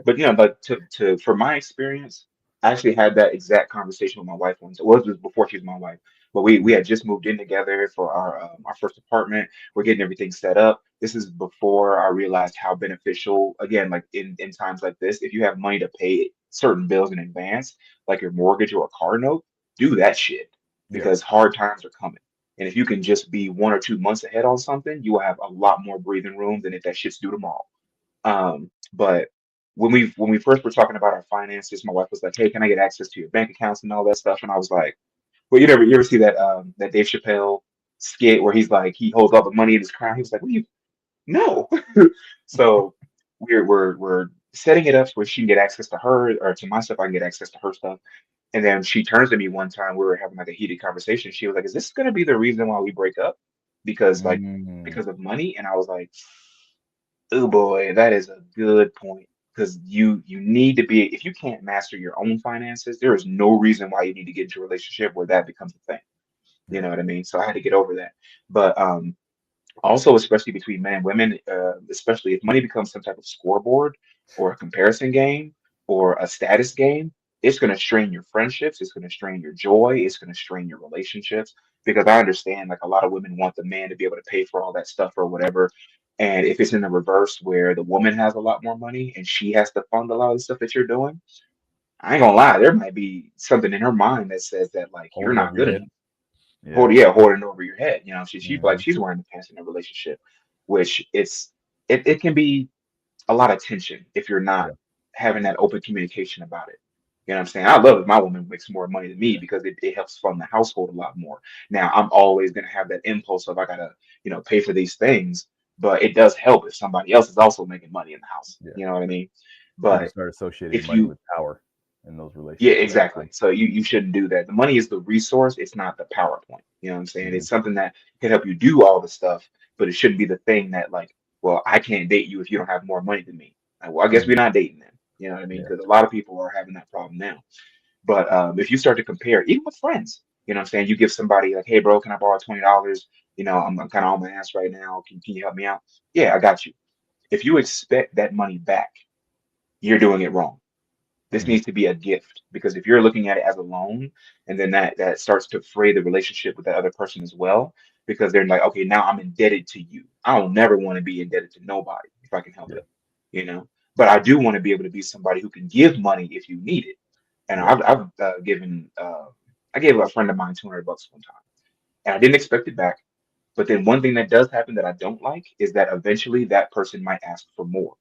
But but for my experience, I actually had that exact conversation with my wife once. Well, it was before she was my wife, but we had just moved in together for our first apartment. We're getting everything set up. This is before I realized how beneficial, again, like in times like this, if you have money to pay certain bills in advance, like your mortgage or a car note, do that shit Yeah, because hard times are coming. And if you can just be 1 or 2 months ahead on something, you will have a lot more breathing room than if that shit's due tomorrow. But when we first were talking about our finances, my wife was like, "Hey, can I get access to your bank accounts and all that stuff?" And I was like, "Well, you ever see that Dave Chappelle? skit where he's like he holds all the money in his crown. He was like, "What do you no?" So we're setting it up where she can get access to her or to my stuff. I can get access to her stuff. And then she turns to me one time. We were having like a heated conversation. She was like, "Is this going to be the reason why we break up? Because like Mm, because of money?" And I was like, "Oh boy, that is a good point." Because you need to be if you can't master your own finances, there is no reason why you need to get into a relationship where that becomes a thing. You yeah, know what I mean? So I had to get over that. But also, especially between men and women, especially if money becomes some type of scoreboard or a comparison game or a status game, it's going to strain your friendships. It's going to strain your joy. It's going to strain your relationships. Because I understand, like a lot of women want the man to be able to pay for all that stuff or whatever. And if it's in the reverse, where the woman has a lot more money and she has to fund a lot of the stuff that you're doing, I ain't gonna lie, there might be something in her mind that says that like you're holding not over your good head. enough Yeah. holding over your head. You know, she feel like Hmm. she's wearing the pants in a relationship, which it can be a lot of tension if you're not Yeah. having that open communication about it. You know what I'm saying? I love if my woman makes more money than me Yeah. because it helps fund the household a lot more. Now I'm always gonna have that impulse of I gotta, pay for these things, but it does help if somebody else is also making money in the house. Yeah. You know what I mean? People But start associating if money you with power in those yeah, relationships all the exactly. time. So you shouldn't do that. The money is the resource, it's not the PowerPoint. You know what I'm saying? Hmm. It's something that can help you do all the stuff, but it shouldn't be the thing that like, well, I can't date you if you don't have more money than me. Like, well, I guess we're Hmm. not dating then. You know what I mean? Yeah. Because a lot of people are having that problem now. But if you start to compare, even with friends, you know what I'm saying? You give somebody like, hey, bro, can I borrow $20? I'm kind of on my ass right now. Can you help me out? Yeah, I got you. If you expect that money back, you're doing it wrong. This Hmm. needs to be a gift because if you're looking at it as a loan, and then that starts to fray the relationship with the other person as well, because they're like, okay, now I'm indebted to you. I don't never want to be indebted to nobody if I can help Yeah. it, you know. But I do want to be able to be somebody who can give money if you need it. And Yeah. I've given I gave a friend of mine $200 one time, and I didn't expect it back. But then one thing that does happen that I don't like is that eventually that person might ask for more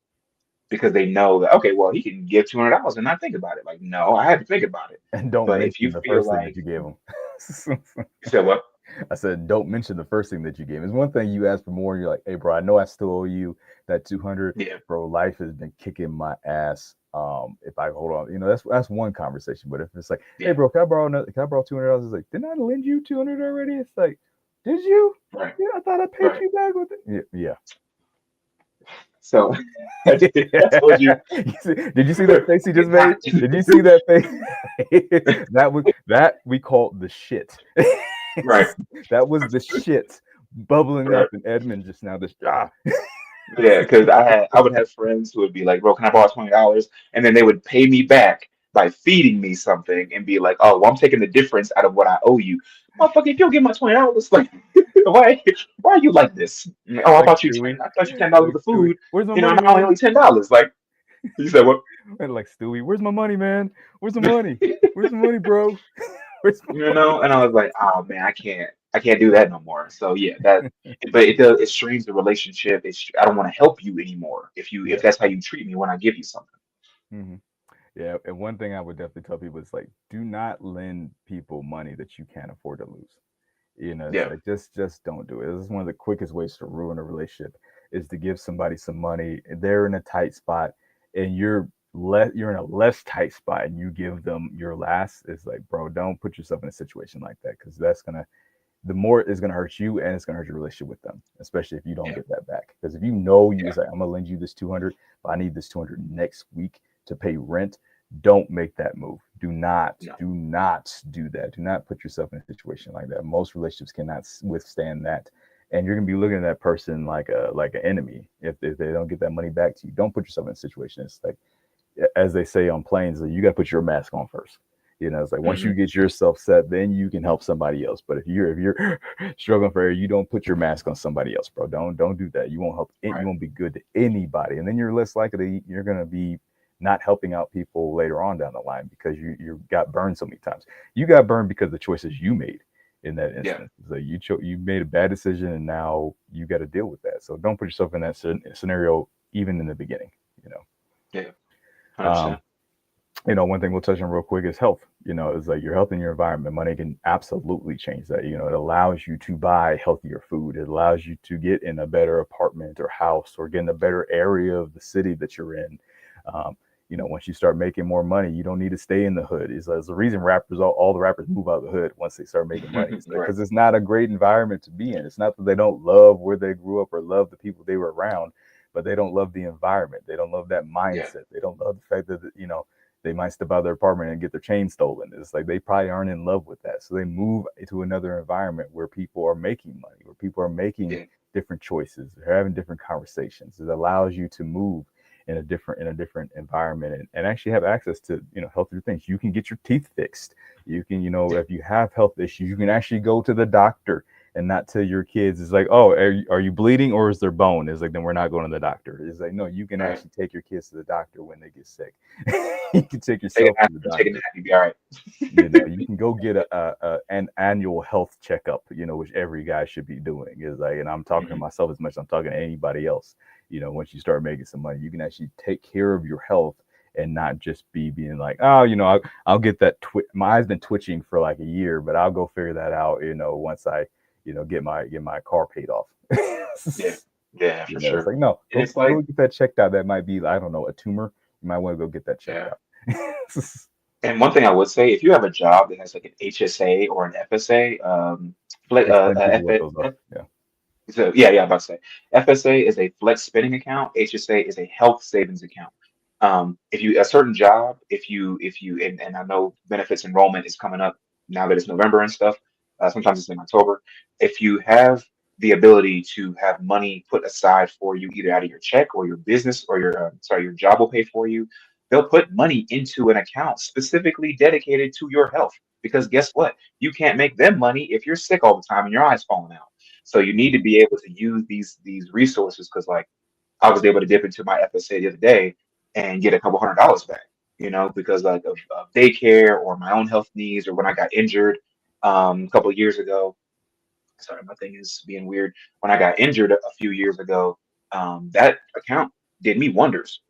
because they know that okay, well, he can give $200 and not think about it. Like, no, I had to think about it. And don't But if you mention the feel first thing that like you gave them. you said what, I said, don't mention the first thing that you gave. It's one thing you ask for more. And you're like, hey, bro, I know I still owe you that 200. yeah, Bro, life has been kicking my ass. If I hold on, that's one conversation. But if it's like, hey, yeah, bro, can I borrow $200? It's like, didn't I lend you 200 already? It's like, did you? right, Yeah, I thought I paid right. you back with it. Yeah. So I told you, Did you see that face he just get made? hot, Did you see that face? that we call the shit. right? That was the shit bubbling Right. up in Edmund just now. This Yeah, because I would have friends who would be like, "Bro, can I borrow $20?" And then they would pay me back by feeding me something and be like, "Oh, well, I'm taking the difference out of what I owe you." Motherfucker, if you don't give my $20, like, why are you like this? Oh, I like bought you 10. Stewie, I thought you $10 like with the Stewie. food. Where's my You know, money, now man? only $10. Like you said, what? And like Stewie, where's my money, man? Where's the money? Where's the money, bro? Where's my And I was like, oh man, I can't do that no more. So yeah, but it does, it strains the relationship. I don't want to help you anymore if yeah. that's how you treat me when I give you something. Hmm. Yeah, and one thing I would definitely tell people is like, do not lend people money that you can't afford to lose. It's Yeah. like just don't do it. This is one of the quickest ways to ruin a relationship is to give somebody some money. They're in a tight spot, and you're in a less tight spot, and you give them your last. It's like, bro, don't put yourself in a situation like that because that's gonna the more it's gonna hurt you and it's gonna hurt your relationship with them, especially if you don't Yeah. get that back. Because if you know you Yeah. was like, I'm gonna lend you this 200, but I need this 200 next week to pay rent, don't make that move. No. Do not do that. Do not put yourself in a situation like that. Most relationships cannot withstand that, and you're gonna be looking at that person like an enemy if they don't get that money back to you. Don't put yourself in a situation. It's like as they say on planes, you got to put your mask on first. It's like once you Hmm. get yourself set, then you can help somebody else. But if you're struggling for air, you don't put your mask on somebody else, bro. Don't do that. You won't help. You Right. won't be good to anybody, and then you're less likely you're gonna be not helping out people later on down the line because you got burned so many times. You got burned because of the choices you made in that Yeah. instance. So you made a bad decision, and now you got to deal with that. So don't put yourself in that scenario even in the beginning. You know. Yeah. Um, 100%. One thing we'll touch on real quick is health. It's like your health and your environment. Money can absolutely change that. It allows you to buy healthier food. It allows you to get in a better apartment or house or get in a better area of the city that you're in. Um, once you start making more money, you don't need to stay in the hood. It's the reason rappers, all the rappers move out of the hood once they start making money. It's like, Right. because it's not a great environment to be in. It's not that they don't love where they grew up or love the people they were around, but they don't love the environment. They don't love that Yeah. mindset. They don't love the fact that, they might step out of their apartment and get their chain stolen. It's like they probably aren't in love with that. So they move to another environment where people are making money, where people are making Yeah. different choices, they're having different conversations. It allows you to move in a different environment and actually have access to, healthier things. You can get your teeth fixed. You can, Yeah. if you have health issues, you can actually go to the doctor and not tell your kids, it's like, oh, are you bleeding or is there bone? It's like, then we're not going to the doctor. It's like, no, you can Right. actually take your kids to the doctor when they get sick. You can take Take a yourself nap. to the Take a doctor. nap. You be all right. You can go get an annual health checkup, which every guy should be doing. Is like, and I'm talking to Mhm. myself as much as I'm talking to anybody else. Once you start making some money, you can actually take care of your health and not just be being like, oh, I'll get that. My eye's been twitching for like a year, but I'll go figure that out. Once I, get my car paid off. Yeah. Yeah, for It's sure. like, no, And go it's like, go get that checked out. That might be, I don't know, a tumor. You might want to go get that checked yeah. out. And one thing I would say, if you have a job that has like an HSA or an FSA, Explain to people what those are. Yeah. so yeah, yeah, I'm about to say FSA is a flex spending account. HSA is a health savings account. If you a certain job, if you and I know benefits enrollment is coming up now that it's November and stuff. Sometimes it's in October. If you have the ability to have money put aside for you, either out of your check or your business or your job will pay for you, they'll put money into an account specifically dedicated to your health. Because guess what? You can't make them money if you're sick all the time and your eyes falling out. So you need to be able to use these resources because like I was able to dip into my FSA the other day and get a couple $100 back, because like of daycare or my own health needs or when I got injured a couple of years ago. Sorry, my thing is being weird. When I got injured a few years ago, that account did me wonders.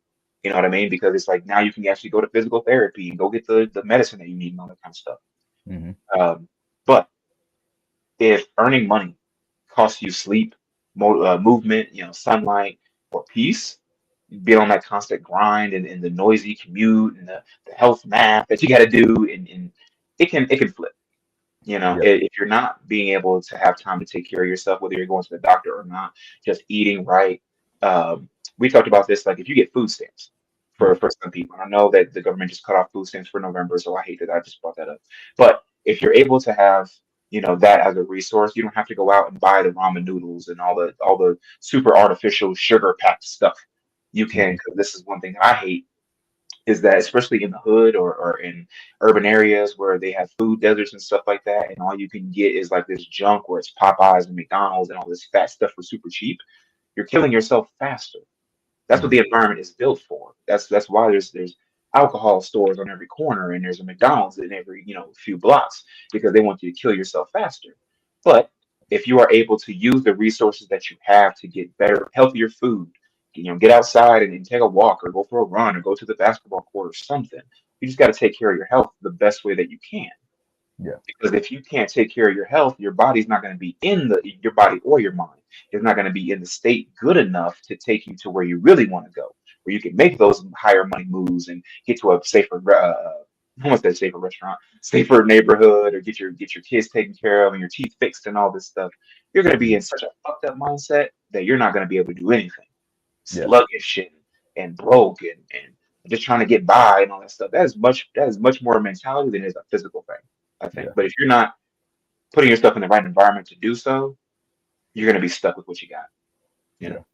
You know what I mean? Because it's like now you can actually go to physical therapy and go get the medicine that you need and all that kind of stuff. Hmm. But if earning money costs you sleep, movement, sunlight, or peace, being on that constant grind and the noisy commute and the health math that you got to do, and it can flip. Yeah. If you're not being able to have time to take care of yourself, whether you're going to the doctor or not, just eating right. We talked about this, like if you get food stamps for, Yeah. for some people, and I know that the government just cut off food stamps for November, so I hate that I just brought that up. But if you're able to have, that as a resource, you don't have to go out and buy the ramen noodles and all the super artificial sugar packed stuff. You can, Hmm. because this is one thing I hate is that especially in the hood or in urban areas where they have food deserts and stuff like that, and all you can get is like this junk where it's Popeyes and McDonald's and all this fat stuff for super cheap, you're killing yourself faster. That's what Hmm. the environment is built for. That's why there's alcohol stores on every corner and there's a McDonald's in every few blocks because they want you to kill yourself faster. But if you are able to use the resources that you have to get better, healthier food, get outside and take a walk or go for a run or go to the basketball court or something, you just got to take care of your health the best way that you can. Yeah. Because if you can't take care of your health, your body's not going to be your body or your mind is not going to be in the state good enough to take you to where you really want to go, where you can make those higher money moves and get to a safer, I want to say safer restaurant, safer neighborhood, or get your kids taken care of and your teeth fixed and all this stuff. You're going to be Mhm. in such a fucked up mindset that you're not going to be able to do anything. Yeah. Sluggish and broke and just trying to get by and all that stuff. That is much more a mentality than it is a physical thing, I think. Yeah. But if you're not putting yourself in the right environment to do so, you're going to be stuck with what you got. You Yeah. know.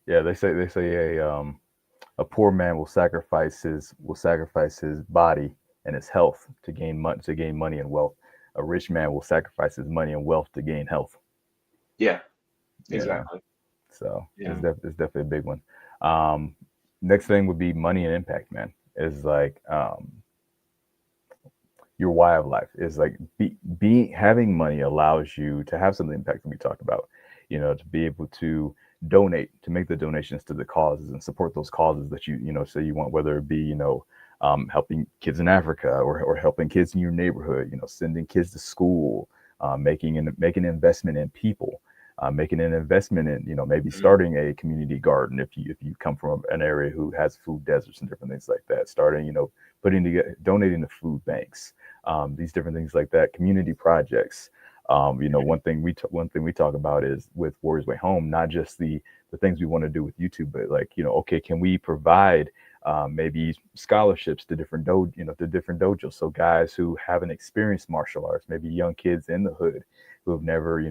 Yeah. They say a poor man will sacrifice his body and his health to gain money and wealth. A rich man will sacrifice his money and wealth to gain health. Yeah. You know. Exactly. So Yeah. it's definitely a big one. Um, Next thing would be money and impact, man. Is like your why of life is like having money allows you to have some impact that we talked about, to be able to donate, to make the donations to the causes and support those causes that you know say you want, whether it be helping kids in Africa, or helping kids in your neighborhood, sending kids to school, making an investment in people, making an investment in, maybe Mhm. starting a community garden if you come from an area who has food deserts and different things like that. Starting, putting together, donating to food banks, these different things like that, community projects. One thing we talk about is with Warriors Way Home, not just the things we want to do with YouTube, but like, okay, can we provide maybe scholarships to to different dojos. So guys who haven't experienced martial arts, maybe young kids in the hood who have never,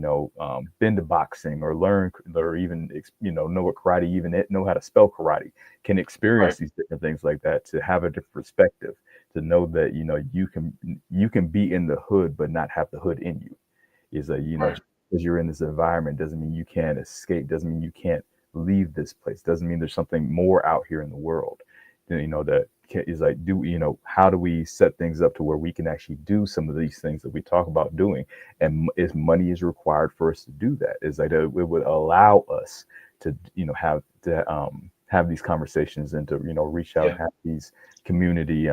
been to boxing or learned or even, know what karate, even know how to spell karate, can experience Right. these different things like that, to have a different perspective, to know that, you can be in the hood, but not have the hood in you. Is that, Right. just because you're in this environment doesn't mean you can't escape, doesn't mean you can't leave this place, doesn't mean there's something more out here in the world. That is like, how do we set things up to where we can actually do some of these things that we talk about doing, and if money is required for us to do that, is like it would allow us to, have these conversations, and to, reach out Yeah. and have these community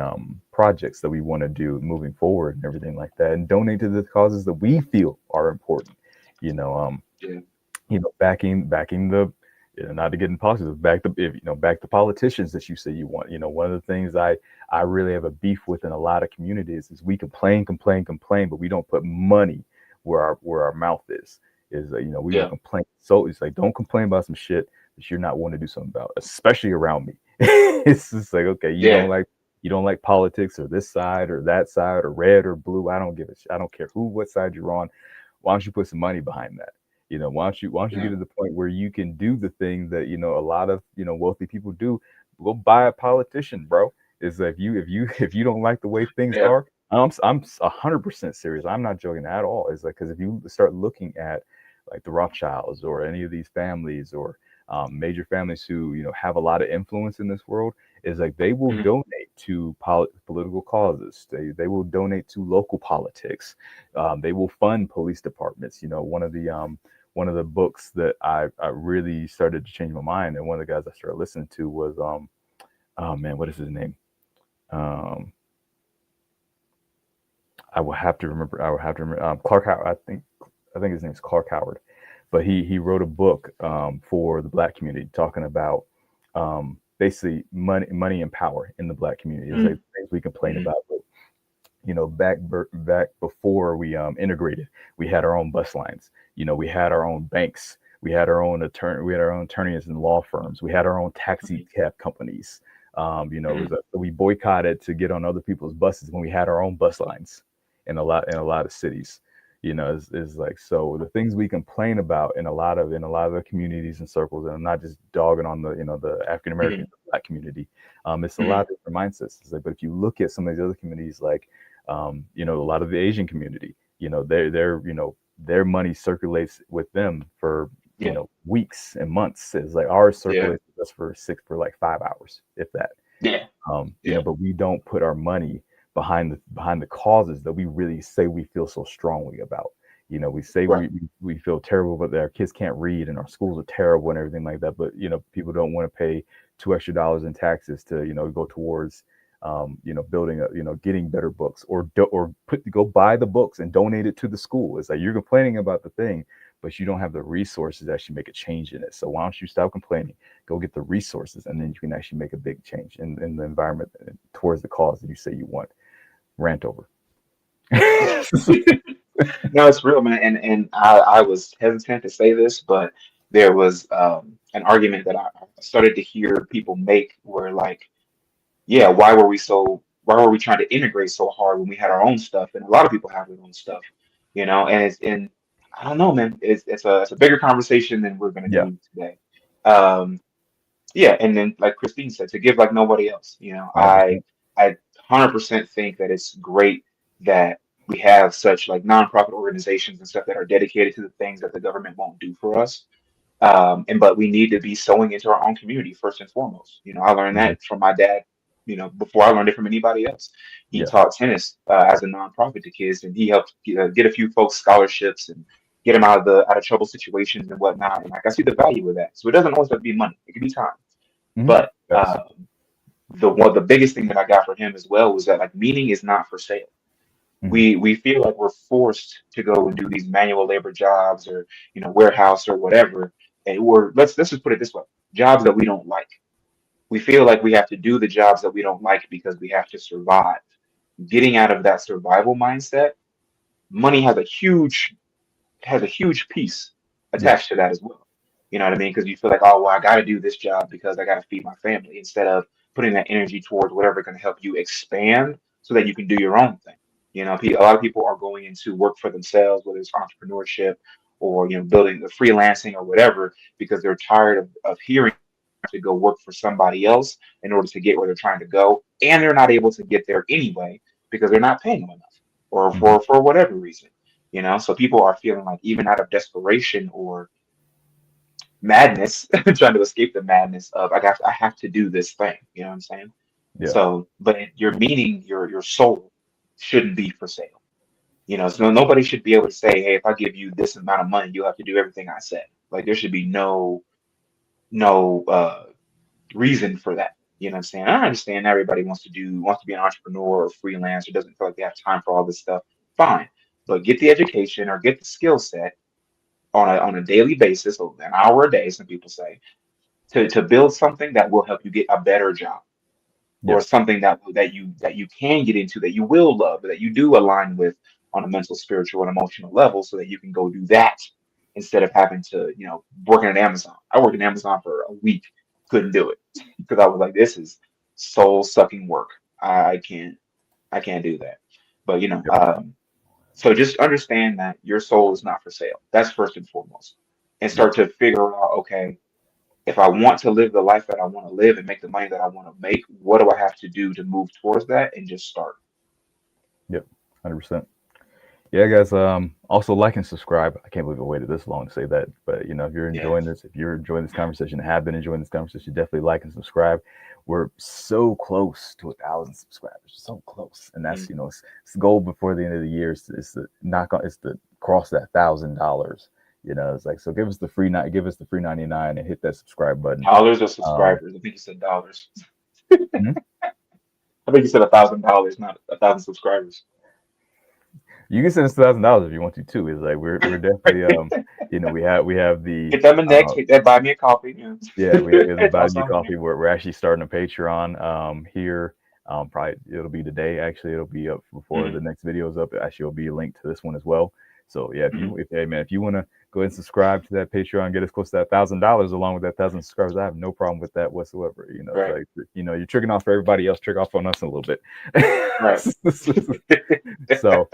projects that we want to do moving forward and everything like that, and donate to the causes that we feel are important. You know, um, Yeah. backing the, not to get in politics, back the, if back the politicians that you say you want. One of the things I really have a beef with in a lot of communities is we complain, but we don't put money where our mouth is. We will Yeah. complain. So it's like, don't complain about some shit that you're not wanting to do something about, especially around me. It's just like, okay, Yeah. you don't like politics, or this side or that side, or red or blue. I don't give a shit. I don't care what side you're on. Why don't you put some money behind that? Why don't you get Yeah. to the point where you can do the thing that, a lot of, wealthy people do? Go buy a politician, bro. Is that, if you don't like the way things Yeah. are, I'm 100% serious. I'm not joking at all. It's like, because if you start looking at like the Rothschilds or any of these families, or major families who, have a lot of influence in this world, is like they will Mhm. donate to political causes. They will donate to local politics. They will fund police departments. One of the books that I really started to change my mind, and one of the guys I started listening to was, oh man, what is his name? Um, I will have to remember, Clark Howard. I think his name is Clark Howard, but he wrote a book for the Black community, talking about basically money and power in the Black community. It's like Mhm. things we complain Mhm. about, but back before we integrated, we had our own bus lines. We had our own banks. We had our own attorney. We had our own attorneys and law firms. We had our own taxi Mhm. cab companies. It was Mhm. we boycotted to get on other people's buses when we had our own bus lines in a lot of cities. Is like, so the things we complain about in a lot of the communities and circles, and I'm not just dogging on the African American Mhm. Black community. It's a lot Mhm. of different mindsets. It's like, but if you look at some of these other communities, like a lot of the Asian community, their money circulates with them for Yeah. weeks and months. It's like ours Yeah. circulates with us for like 5 hours, if that. Yeah. Yeah. But we don't put our money behind the causes that we really say we feel so strongly about. We say Right. we feel terrible, but that our kids can't read and our schools are terrible and everything like that. But people don't want to pay $2 extra in taxes to go towards building getting better books, or go buy the books and donate it to the school. It's like, you're complaining about the thing, but you don't have the resources to actually make a change in it. So why don't you stop complaining? Go get the resources, and then you can actually make a big change in the environment, towards the cause that you say you want. Rant over. No, it's real, man. And I was hesitant to say this, but there was an argument that I started to hear people make where like, yeah, why were we trying to integrate so hard when we had our own stuff? And a lot of people have their own stuff, and I don't know, man. It's a bigger conversation than we're gonna Yeah. do today. Um, yeah, and then like Christine said, to give like nobody else. 100%. I 100% think that it's great that we have such like nonprofit organizations and stuff that are dedicated to the things that the government won't do for us. And but we need to be sewing into our own community first and foremost. I learned Hmm. that from my dad. Before I learned it from anybody else. He Yeah. taught tennis as a nonprofit to kids, and he helped get a few folks scholarships and get them out of trouble situations and whatnot. And like I see the value of that. So it doesn't always have to be money; it can be time. Hmm. But Yes. the biggest thing that I got for him as well was that like meaning is not for sale. Hmm. We feel like we're forced to go and do these manual labor jobs or warehouse or whatever, and or let's just put it this way, jobs that we don't like. We feel like we have to do the jobs that we don't like because we have to survive. Getting out of that survival mindset, money has a huge piece Yeah. attached to that as well. You know what I mean? Because you feel like, oh, well, I got to do this job because I got to feed my family instead of putting that energy towards whatever can help you expand so that you can do your own thing. A lot of people are going into work for themselves, whether it's entrepreneurship or building the freelancing or whatever, because they're tired of hearing to go work for somebody else in order to get where they're trying to go, and they're not able to get there anyway because they're not paying them enough or Hmm. for whatever reason. So people are feeling like even out of desperation or madness, trying to escape the madness of I have to do this thing. You know what I'm saying? Yeah. So, but your meaning, your soul shouldn't be for sale. So nobody should be able to say, hey, if I give you this amount of money, you'll have to do everything I said. Like there should be no reason for that. You know what I'm saying? I understand everybody wants to be an entrepreneur or freelance or doesn't feel like they have time for all this stuff. Fine. But get the education or get the skill set on a daily basis, or an hour a day, some people say, to build something that will help you get a better job Yeah. or something that you can get into that you will love, that you do align with on a mental, spiritual, and emotional level, so that you can go do that instead of having to, working at Amazon. I worked at Amazon for a week, couldn't do it because I was like, this is soul sucking work. I can't do that. But Yeah. so just understand that your soul is not for sale. That's first and foremost. And Yeah. start to figure out, okay, if I want to live the life that I want to live and make the money that I want to make, what do I have to do to move towards that and just start? Yep. 100%. Yeah, guys. Also like and subscribe. I can't believe I waited this long to say that. But if you're Yeah. enjoying this, if you're enjoying this conversation, have been enjoying this conversation, definitely like and subscribe. We're so close to 1,000 subscribers, so close, and that's Mm. it's the goal before the end of the year. It's to knock on, it's to cross that $1,000. It's like, so give us the free 99 and hit that subscribe button. Dollars or Um, subscribers? I think you said dollars. hmm? I think you said $1,000, not 1,000 subscribers. You can send us $1,000 if you want to too. It's like we're definitely we have the Hit them a next, hit that buy me a coffee. yeah, we have the Buy Toss Me something Coffee. in. We're actually starting a Patreon here. Probably it'll be today. Actually, it'll be up before the Mhm, next video is up. Actually, it'll be a link to this one as well. So yeah, mhm. if you want to go ahead and subscribe to that Patreon, get us close to that $1,000 along with that 1,000 subscribers, I have no problem with that whatsoever. It's Right, like you're tricking off for everybody else, trick off on us a little bit. right. So,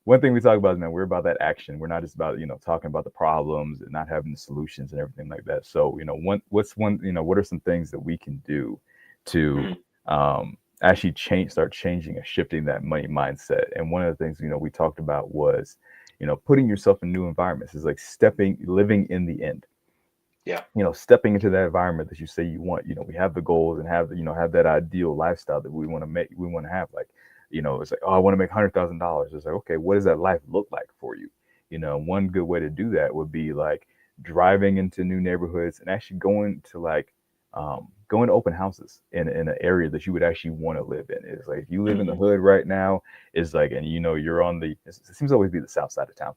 one thing we talk about is, man, we're about that action. We're not just about, talking about the problems and not having the solutions and everything like that. So, what are some things that we can do to Mhm, actually start changing and shifting that money mindset? And one of the things, we talked about was, putting yourself in new environments is like living in the end, yeah. stepping into that environment that you say you want. We have the goals and have that ideal lifestyle that we want to have. Like, it's like, oh, I want to make $100,000. It's like, okay, what does that life look like for you? One good way to do that would be like driving into new neighborhoods and actually going to open houses in an area that you would actually want to live in. It's like, if you live in the Mhm. hood right now, it's like, and you're it seems to always be the south side of town.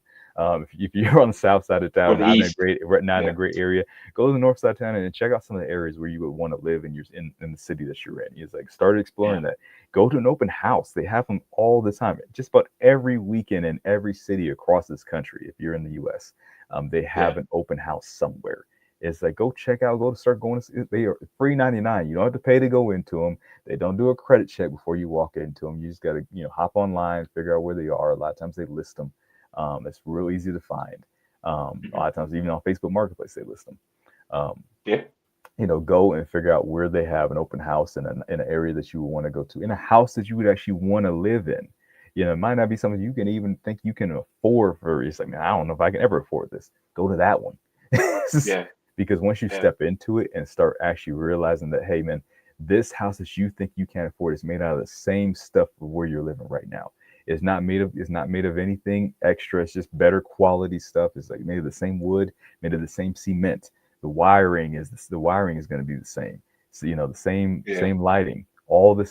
If you're on the south side of Or town, the East. not in a Yeah. great area, go to the north side of town and check out some of the areas where you would want to live in the city that you're in. It's like, start Yeah. exploring that. Go to an open house. They have them all the time. Just about every weekend in every city across this country, if you're in the US, they Yeah. have an open house somewhere. It's like, go check out, start going. They are free 99. You don't have to pay to go into them. They don't do a credit check before you walk into them. You just got to, hop online, figure out where they are. A lot of times they list them. It's real easy to find. A Mhm. lot of times, even on Facebook Marketplace, they list them. Um, Yeah. go and figure out where they have an open house in an area that you would want to go to, in a house that you would actually want to live in. It might not be something you can even think you can afford for. It's like, man, I don't know if I can ever afford this. Go to that one. Yeah. Because once you Yeah. step into it and start actually realizing that, hey, man, this house that you think you can't afford is made out of the same stuff of where you're living right now. It's not made of anything extra. It's just better quality stuff. It's like made of the same wood, made of the same cement. The wiring is going to be the same. the same Yeah, lighting, all the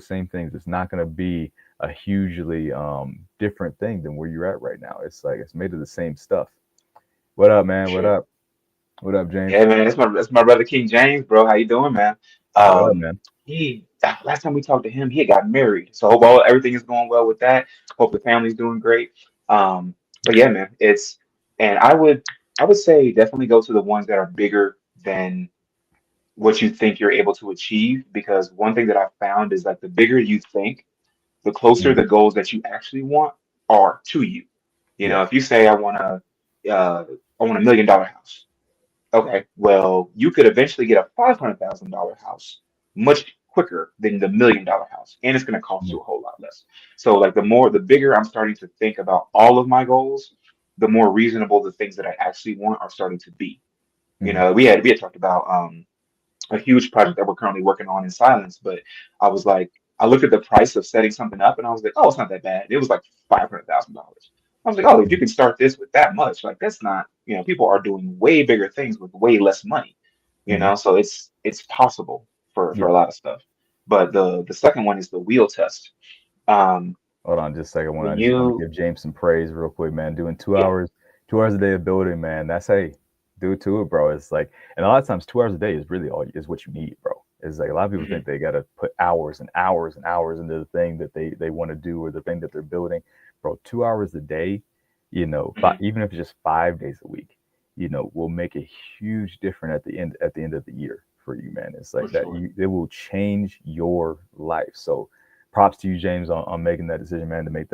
same things. It's not going to be a hugely different thing than where you're at right now. It's like it's made of the same stuff. What up, for man? What sure. up? What up, James? Yeah, man, that's my brother King James, bro. How you doing, man? What up, man? He last time we talked to him, he had got married. So hope everything is going well with that. Hope the family's doing great. But yeah, man, and I would say definitely go to the ones that are bigger than what you think you're able to achieve, because one thing that I've found is like the bigger you think, the closer Mhm. the goals that you actually want are to you. You Yeah. know, if you say I want $1 million house. Okay, well, you could eventually get a $500,000 house much quicker than the $1 million house, and it's going to cost Mhm. you a whole lot less. So, like, the bigger I'm starting to think about all of my goals, the more reasonable the things that I actually want are starting to be. You Mhm. know, we had talked about a huge project that we're currently working on in silence. But I was like, I looked at the price of setting something up, and I was like, oh, it's not that bad. It was like $500,000. I was like, oh, if you Mhm. can start this with that much, like that's not, people are doing way bigger things with way less money, Mhm. so it's possible for Yeah. a lot of stuff. But the second one is the wheel test. Um, Hold on just a second. when I just want to you, give James some praise real quick, man. Doing two yeah, hours, 2 hours a day of building, man. That's hey, do it to it, bro. It's like, and a lot of times 2 hours a day is really all is what you need, bro. It's like a lot of people hmm think they gotta put hours and hours and hours into the thing that they want to do or the thing that they're building, bro. 2 hours a day, hmm even if it's just 5 days a week, will make a huge difference at the end of the year for you, man. It's for like that sure. it will change your life. So props to you, James, on making that decision, man, to make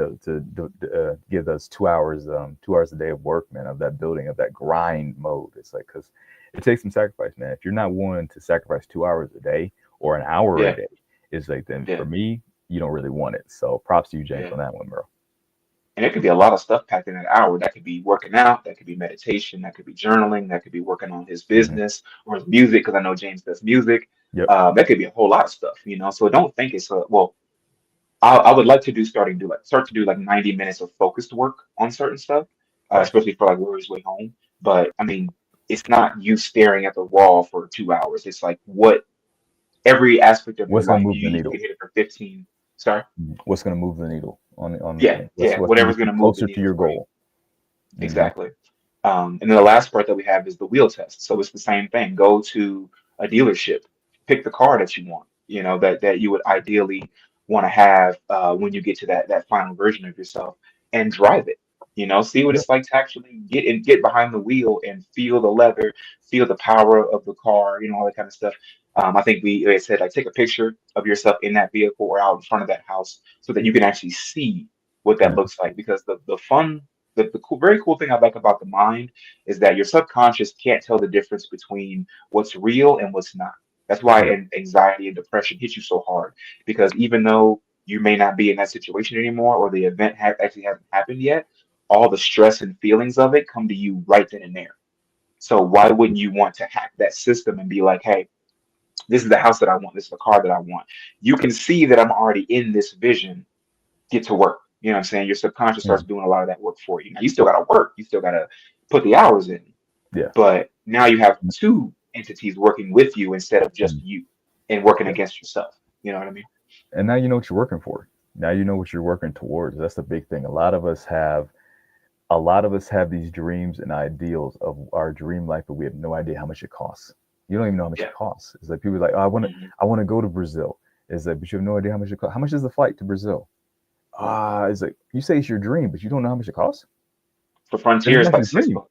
give those 2 hours, 2 hours a day of work, man, of that building, of that grind mode. It's like because it takes some sacrifice, man. If you're not willing to sacrifice 2 hours a day or an hour a Yeah, day, it's like then for yeah, me, you don't really want it. So props to you, James, yeah. on that one, bro. And it could be a lot of stuff packed in an hour. That could be working out, that could be meditation, that could be journaling, that could be working on his Hmm. business or his music, because I know James does music. Yep. That could be a whole lot of stuff. So don't think it's well. I would like to start to do like 90 minutes of focused work on certain stuff, Right. especially for like Rory's Way Home. But I mean, it's not you staring at the wall for 2 hours. It's like what every aspect of your What's gonna life. move the You can needle? hit it for 15. Sorry. What's gonna move the needle on the Yeah, thing? What's yeah. what's gonna Whatever's get you gonna move the closer to needle your for you. goal? Hmm. Exactly. And then the last part that we have is the wheel test. So it's the same thing. Go to a dealership, pick the car that you want, that you would ideally want to have when you get to that final version of yourself, and drive it. See what Yep. it's like to actually get behind the wheel and feel the leather, feel the power of the car, all that kind of stuff. I think like I said, like take a picture of yourself in that vehicle or out in front of that house so that you can actually see what that Mhm. looks like. Because the cool, very cool thing I like about the mind is that your subconscious can't tell the difference between what's real and what's not. That's why Yep. anxiety and depression hit you so hard, because even though you may not be in that situation anymore or the event actually hasn't happened yet, all the stress and feelings of it come to you right then and there. So why wouldn't you want to hack that system and be like, hey, this is the house that I want, this is the car that I want. You can see that I'm already in this vision. Get to work. You know what I'm saying? Your subconscious starts Mhm. doing a lot of that work for you. Now you still gotta work. You still gotta put the hours in. Yeah. But now you have two entities working with you instead of just Mhm. you and working Yeah. against yourself. You know what I mean? And now you know what you're working for. Now you know what you're working towards. That's the big thing. A lot of us have these dreams and ideals of our dream life, but we have no idea how much it costs. You don't even know how much Yeah. it costs. It's like people are like, oh, I want to, hmm I want to go to Brazil. It's like, but you have no idea how much it costs. How much is the flight to Brazil? Right. It's like you say it's your dream, but you don't know how much it costs. For Then Frontier, it's it's not like your six dream. bucks.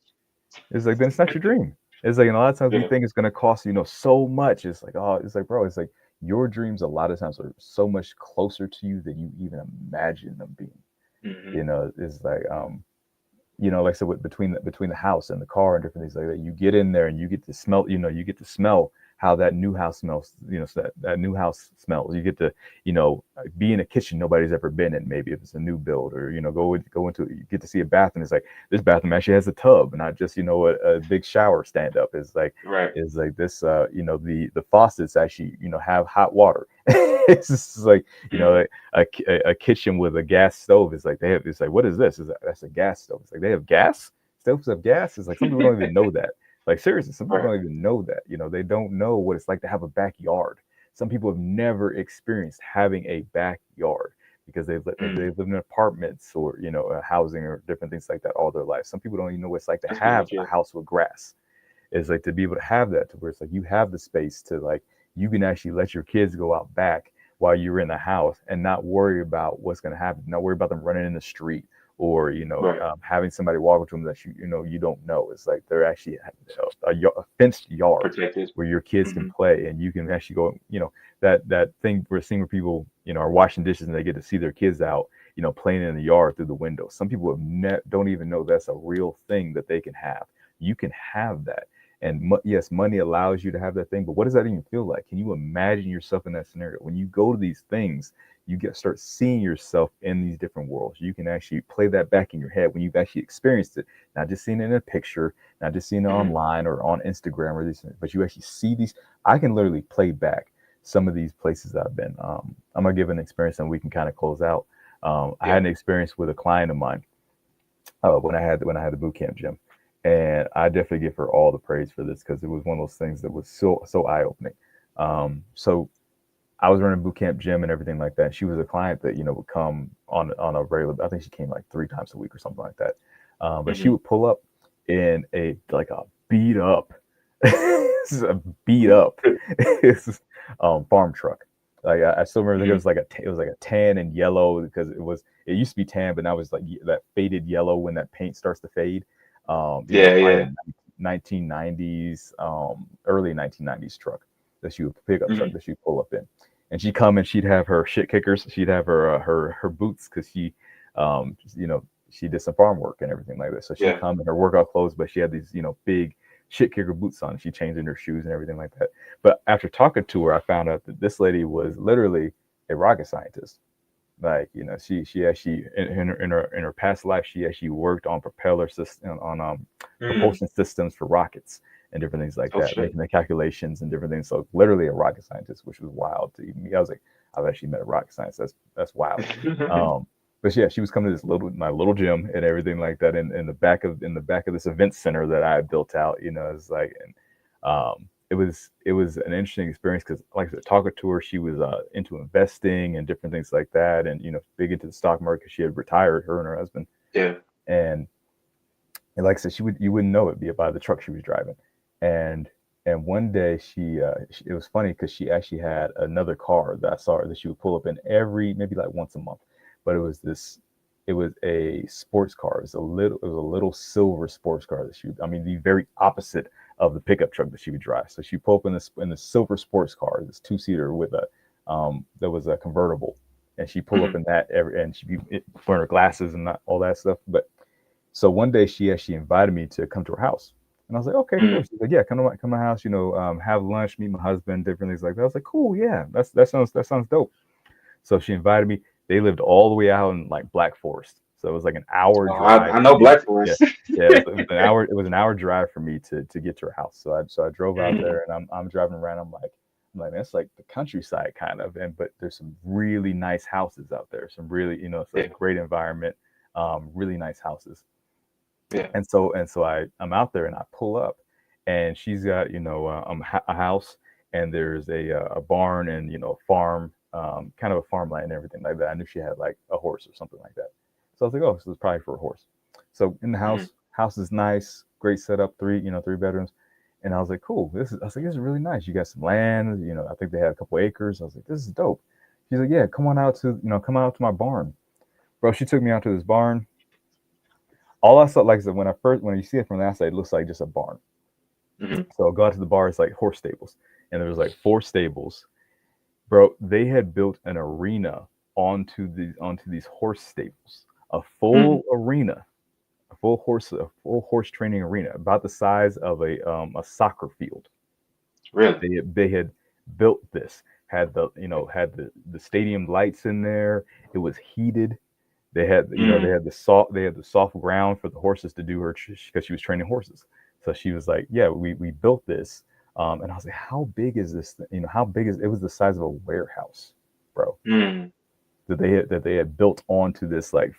It's like then it's not your dream. It's like and a lot of times we Yeah. think it's gonna cost so much. It's like it's like bro, it's like your dreams a lot of times are so much closer to you than you even imagine them being. hmm It's like like I said, between the house and the car and different things like that, you get in there and you get to smell, you get to smell how that new house smells, so that new house smells. You get to, be in a kitchen nobody's ever been in, maybe if it's a new build, or go into you get to see a bathroom. It's like this bathroom actually has a tub, not just a big shower stand up. Right. It's like this, the faucets actually have hot water. It's just like hmm a kitchen with a gas stove. It's like it's like what is this? That's a gas stove. It's like they have gas stoves have gas. It's like some people don't even know that. Like seriously, some people Right. don't even know that. You know, they don't know what it's like to have a backyard. Some people have never experienced having a backyard because Mm. they've lived in apartments or housing or different things like that all their life. Some people don't even know what it's like to That's have huge. a Yeah. house with grass. Is like to be able to have that to where it's like you have the space to like you can actually let your kids go out back while you're in the house and not worry about what's going to happen, not worry about them running in the street or Right. having somebody walk up to them that you don't know. It's like they're actually a fenced yard Protected. where your kids can Hmm. play and you can actually go, that thing we're seeing where people are washing dishes and they get to see their kids out playing in the yard through the window. Some people don't even know that's a real thing that they can have. You can have that. And yes, money allows you to have that thing, but what does that even feel like? Can you imagine yourself in that scenario? When you go to these things, you start seeing yourself in these different worlds. You can actually play that back in your head when you've actually experienced it, not just seeing it in a picture, not just seeing it Hmm. online or on Instagram or these, but you actually see these. I can literally play back some of these places I've been. I'm gonna give an experience and we can kind of close out. I had Yeah. an experience with a client of mine when I had the boot camp gym, and I definitely give her all the praise for this because it was one of those things that was so eye opening. So I was running boot camp gym and everything like that. She was a client that would come on a regular. I think she came like 3 times a week or something like that. But she Hmm. would pull up in a beat up, this is a beat up farm truck. Like I still remember, it Hmm. was like a tan and yellow because it used to be tan, but now it's like that faded yellow when that paint starts to fade. It's Yeah. probably Yeah. a 1990s, early 1990s truck that she would pickup truck Hmm. that she'd pull up in, and she'd come and she'd have her shit kickers, she'd have her boots because um, you know, she did some farm work and everything like that. So she'd Yeah. come in her workout clothes, but she had these big shit kicker boots on. She changed in her shoes and everything like that. But after talking to her, I found out that this lady was literally a rocket scientist. Like she actually in her past life she actually worked on propeller system on Mm. propulsion systems for rockets and different things like Oh that, shit. making the calculations and different things. So literally a rocket scientist, which was wild to me. I was like, I've actually met a rocket scientist. That's wild. But yeah, she was coming to my little gym and everything like that in the back of this event center that I had built out. It's like and it was an interesting experience because, like I said, talking to her, she was into investing and different things like that, and big into the stock market. She had retired, her and her husband, Yeah. and like I said, you wouldn't know it by the truck she was driving, and and one day it was funny because she actually had another car that I saw her that she would pull up in every maybe like once a month, but it was a sports car. It was a little silver sports car that I mean, the very opposite of the pickup truck that she would drive. So she pulled up in this silver sports car, this 2-seater with that was a convertible, and she pulled up Hmm. in that and she'd be wearing her glasses and all that stuff. But so one day she actually invited me to come to her house. And I was like, okay, cool. Hmm. She's like, yeah, come to my house, have lunch, meet my husband, different things like that. I was like, cool, yeah, that sounds dope. So she invited me. They lived all the way out in like Black Forest. So it was like an hour Oh, drive I for know me. Black Yeah. Forest. Yeah, it was an hour drive for me to get to her house. So I drove out Hmm. there and I'm driving around. I'm like, man, it's like the countryside kind of, but there's some really nice houses out there. Some really, it's a Yeah. great environment, really nice houses. Yeah. And so I'm out there and I pull up, and she's got a house, and there's a barn and a farm, kind of a farmland and everything like that. I knew she had like a horse or something like that, so I was like, oh, so it's probably for a horse. So in the Hmm. house is nice, great setup, three bedrooms, and I was like, cool. I was like, this is really nice. You got some land, I think they had a couple acres. I was like, this is dope. She's like, yeah, come out to my barn, bro. She took me out to this barn. All I saw, like I said, when you see it from the outside, it looks like just a barn. Hmm. So I go out to the bar, it's like horse stables, and there was like 4 stables, bro. They had built an arena onto these horse stables, a Hmm. full arena, a full horse training arena, about the size of a soccer field. Really? They had built this, had the stadium lights in there. It was heated. They had, they Mm. had the soft ground for the horses to do her because she was training horses. So she was like, "Yeah, we built this," and I was like, "How big is this? How big is it? Was the size of a warehouse, bro, Mm. that they had built onto this like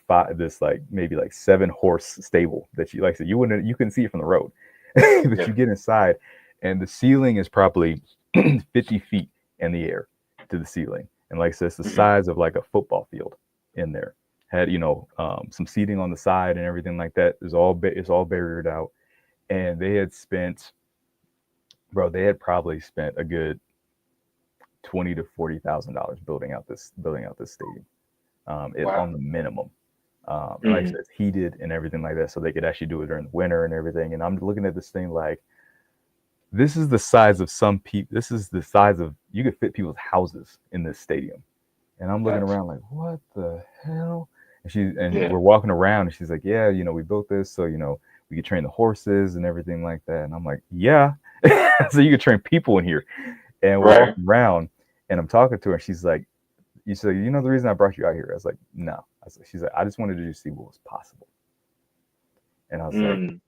maybe like 7 horse stable that you like I said you couldn't see it from the road." But Yeah. you get inside, and the ceiling is probably 50 feet in the air to the ceiling. And like I said, it's the Hmm. size of like a football field in there. Had, some seating on the side and everything like that. It's all barriered out. And they had spent, bro, they had probably spent a good $20,000 to $40,000 building out this stadium. It Wow. on the minimum. And like I Hmm. said, it's heated and everything like that, so they could actually do it during the winter and everything. And I'm looking at this thing like, this is the size of some people. This is the size of, you could fit people's houses in this stadium. And I'm looking Facts. around like, what the hell? And Yeah. we're walking around, and she's like, yeah, we built this so we could train the horses and everything like that. And I'm like, yeah, so you could train people in here. And we're Right. walking around, and I'm talking to her, and she's like, you said, the reason I brought you out here? I was like, no. She's like, I just wanted to see what was possible. And I was like, Mm.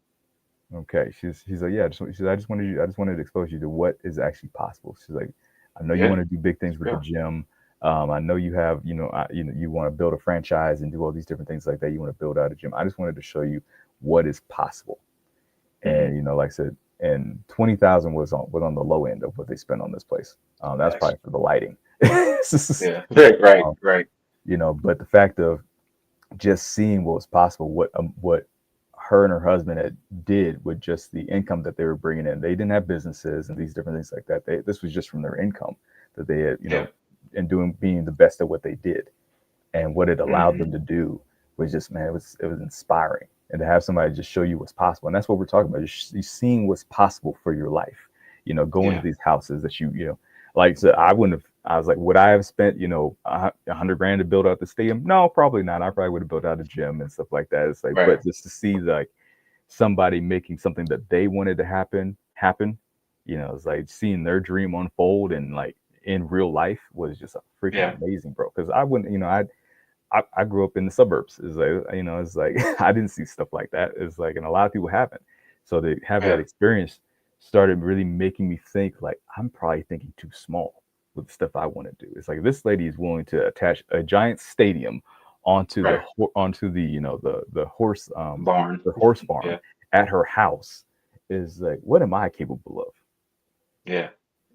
okay. She's like, yeah. She said, I just wanted to expose you to what is actually possible. She's like, I know you Yeah. want to do big things with the Yeah. gym. I know you have, you want to build a franchise and do all these different things like that. You want to build out a gym. I just wanted to show you what is possible. Hmm. And like I said, and 20,000 was on the low end of what they spent on this place. That's Facts. probably for the lighting. Yeah. Right. Right. um, Right. but the fact of just seeing what was possible, what her and her husband had did with just the income that they were bringing in. They didn't have businesses and these different things like that. This was just from their income that they had, Yeah. and doing being the best at what they did, and what it allowed Hmm. them to do was just, man, it was inspiring. And to have somebody just show you what's possible, and that's what we're talking about. You seeing what's possible for your life. Going to Yeah. these houses that like, so I wouldn't have. I was like, would I have spent, 100 grand to build out the stadium? No, probably not. I probably would have built out a gym and stuff like that. It's like, Right. but just to see like somebody making something that they wanted to happen, it's like seeing their dream unfold and like in real life was just freaking Yeah. amazing, bro. Because I wouldn't, I grew up in the suburbs. It's like, it's like I didn't see stuff like that. It's like, and a lot of people haven't. So to have that Yeah. experience started really making me think like I'm probably thinking too small with the stuff I want to do. It's like this lady is willing to attach a giant stadium Right. onto the Barn. the horse farm Yeah. at her house. Is like, what am I capable of? Yeah.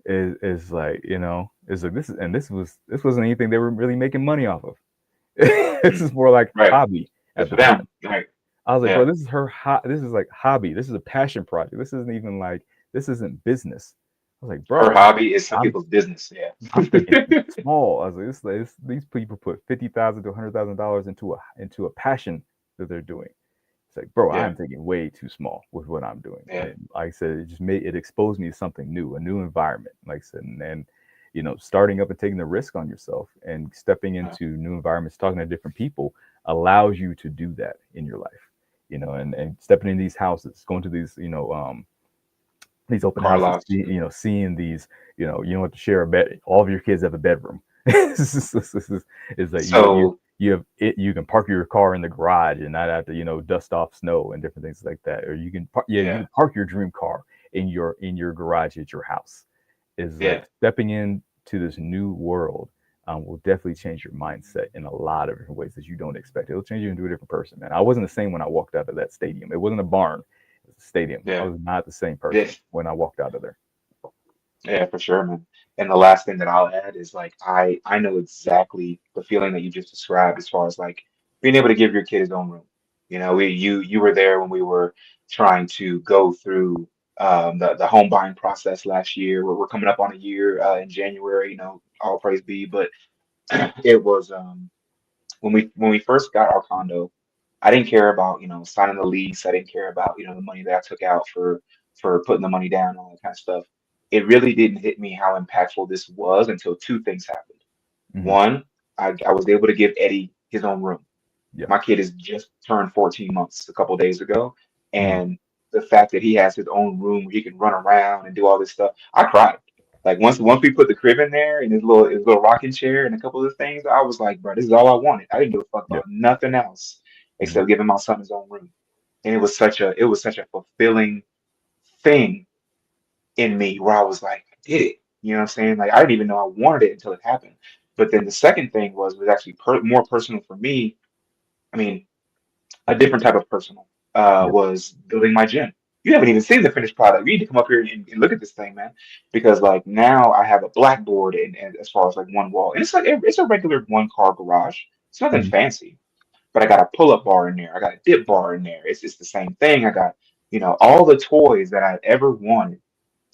Is like, is like, this wasn't anything they were really making money off of. This Mm. is more like Right. hobby Good at for the time. them. Right. I was like, bro, Yeah. this is this is like hobby. This is a passion project. This isn't even like, this isn't business. I was like, Her bro, hobby is some I'm people's business. I'm thinking Yeah. too small. I was like, these people put $50,000 to $100,000 into a passion that they're doing. It's like, bro, Yeah. I'm thinking way too small with what I'm doing. Yeah. And like I said, it exposed me to something new, a new environment. Like I said, and starting up and taking the risk on yourself and stepping Uh, into new environments, talking to different people allows you to do that in your life. And stepping in these houses, going to these open car houses, lots. seeing these, you don't have to share a bed. All of your kids have a bedroom. It's like So you have it. You can park your car in the garage and not have to, dust off snow and different things like that. Or you yeah. can park your dream car in your garage at your house. Is like Yeah. stepping into this new world. Will definitely change your mindset in a lot of different ways that you don't expect. It'll change you into a different person, man. I wasn't the same when I walked out of that stadium. It wasn't a barn, it was a stadium. I Yeah. was not the same Yeah. person when I walked out of there. Yeah, for sure, man. And the last thing that I'll add is like I know exactly the feeling that you just described as far as like being able to give your kid his own room. You were there when we were trying to go through the home buying process last year. We're coming up on a year in January, all praise be. But it was when we first got our condo, I didn't care about, signing the lease. I didn't care about, the money that I took out for putting the money down, all that kind of stuff. It really didn't hit me how impactful this was until two things happened. Hmm. One, I was able to give Eddie his own room. Yeah. My kid has just turned 14 months a couple days ago, Hmm. and the fact that he has his own room where he can run around and do all this stuff, I cried. Like once we put the crib in there and his little rocking chair and a couple of things, I was like, bro, this is all I wanted. I didn't give a fuck Yeah. about nothing else Hmm. except giving my son his own room. And it was such a fulfilling thing in me where I was like, I did it. You know what I'm saying? Like I didn't even know I wanted it until it happened. But then the second thing was actually more personal for me. I mean, a different type of personal Yeah. was building my gym. You haven't even seen the finished product. You need to come up here and look at this thing, man. Because like now I have a blackboard and as far as like one wall, and it's like it's a regular one car garage. It's nothing Mhm. fancy, but I got a pull up bar in there. I got a dip bar in there. It's the same thing. I got all the toys that I've ever wanted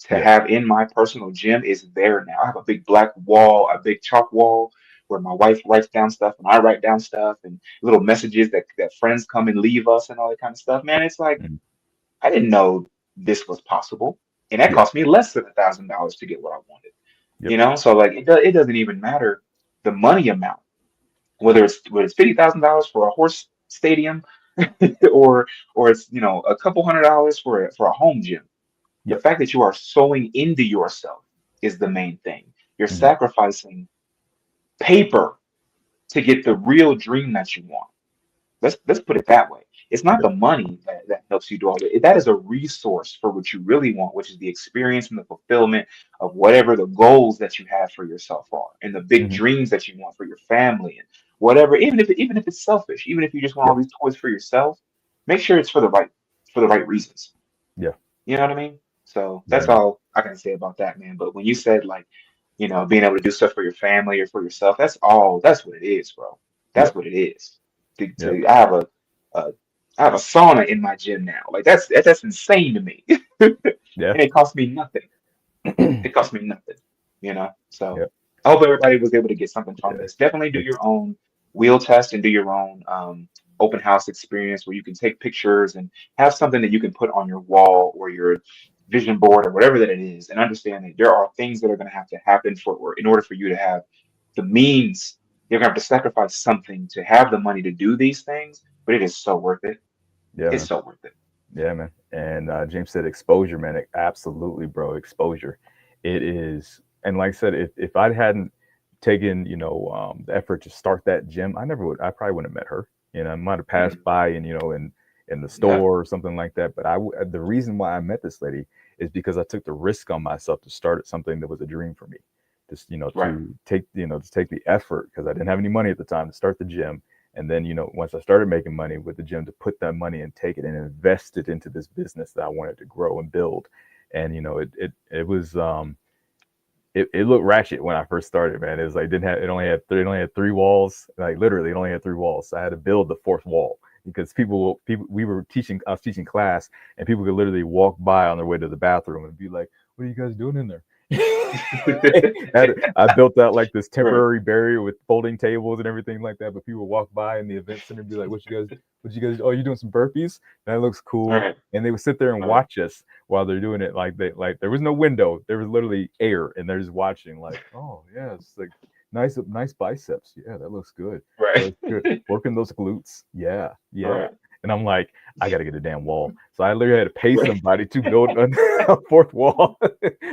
to Yeah. have in my personal gym is there now. I have a big black wall, a big chalk wall where my wife writes down stuff and I write down stuff and little messages that friends come and leave us and all that kind of stuff. Man, it's like Mhm. I didn't know this was possible. And that Yeah. cost me less than $1,000 to get what I wanted. Yep. So like it doesn't even matter the money amount, whether it's $50,000 for a horse stadium or it's a couple $100 for a home gym. The Yep. fact that you are sowing into yourself is the main thing. You're Mhm. sacrificing paper to get the real dream that you want. Let's put it that way. It's not Yep. the money that helps you do all that. That is a resource for what you really want, which is the experience and the fulfillment of whatever the goals that you have for yourself are, and the big Mhm. dreams that you want for your family, and whatever. Even if it's selfish, even if you just want all Yep. these toys for yourself, make sure it's for the right reasons. Yeah. You know what I mean? So Yeah, that's man. all I can say about that, man. But when you said like, being able to do stuff for your family or for yourself, that's what it is, bro. That's Yep. what it is. Yep. I have a I have a sauna in my gym now. Like that's insane to me. Yeah. And it costs me nothing. It costs me nothing, So Yep. I hope everybody was able to get something from Yeah. this. Definitely do It's, your own wheel test and do your own open house experience where you can take pictures and have something that you can put on your wall or your vision board or whatever that it is, and understand that there are things that are going to happen or in order for you to have the means. You're going to have to sacrifice something to have the money to do these things, but it is so worth it. yeah, It's man. so worth it. Yeah, man. And James said exposure, man. Absolutely, bro. Exposure. It is. And like I said, if I hadn't taken, the effort to start that gym, I never would. I probably wouldn't have met her. I might have passed Mhm. by and in the Yeah, store or something like that. But the reason why I met this lady is because I took the risk on myself to start something that was a dream for me. Just right. to take the effort because I didn't have any money at the time to start the gym, and then once I started making money with the gym, to put that money and take it and invest it into this business that I wanted to grow and build. And it was it looked ratchet when I first started, man. It was like didn't have it only had three walls. Like literally it only had three walls. So I had to build the fourth wall because people we were teaching I was teaching class, and people could literally walk by on their way to the bathroom and be like, "What are you guys doing in there?" I built out like this Right, temporary barrier with folding tables and everything like that. But people would walk by in the event center and be like, what you guys, oh, you doing some burpees? That looks cool." right, And they would sit there and right, watch us while they're doing it. Like there was no window. There was literally air and they're just watching like, oh yeah, it's like nice biceps. Yeah, that looks good. That right, looks good. Working those glutes. Yeah, yeah. right, And I'm like, I got to get a damn wall. So I literally had to pay right, somebody to build a fourth wall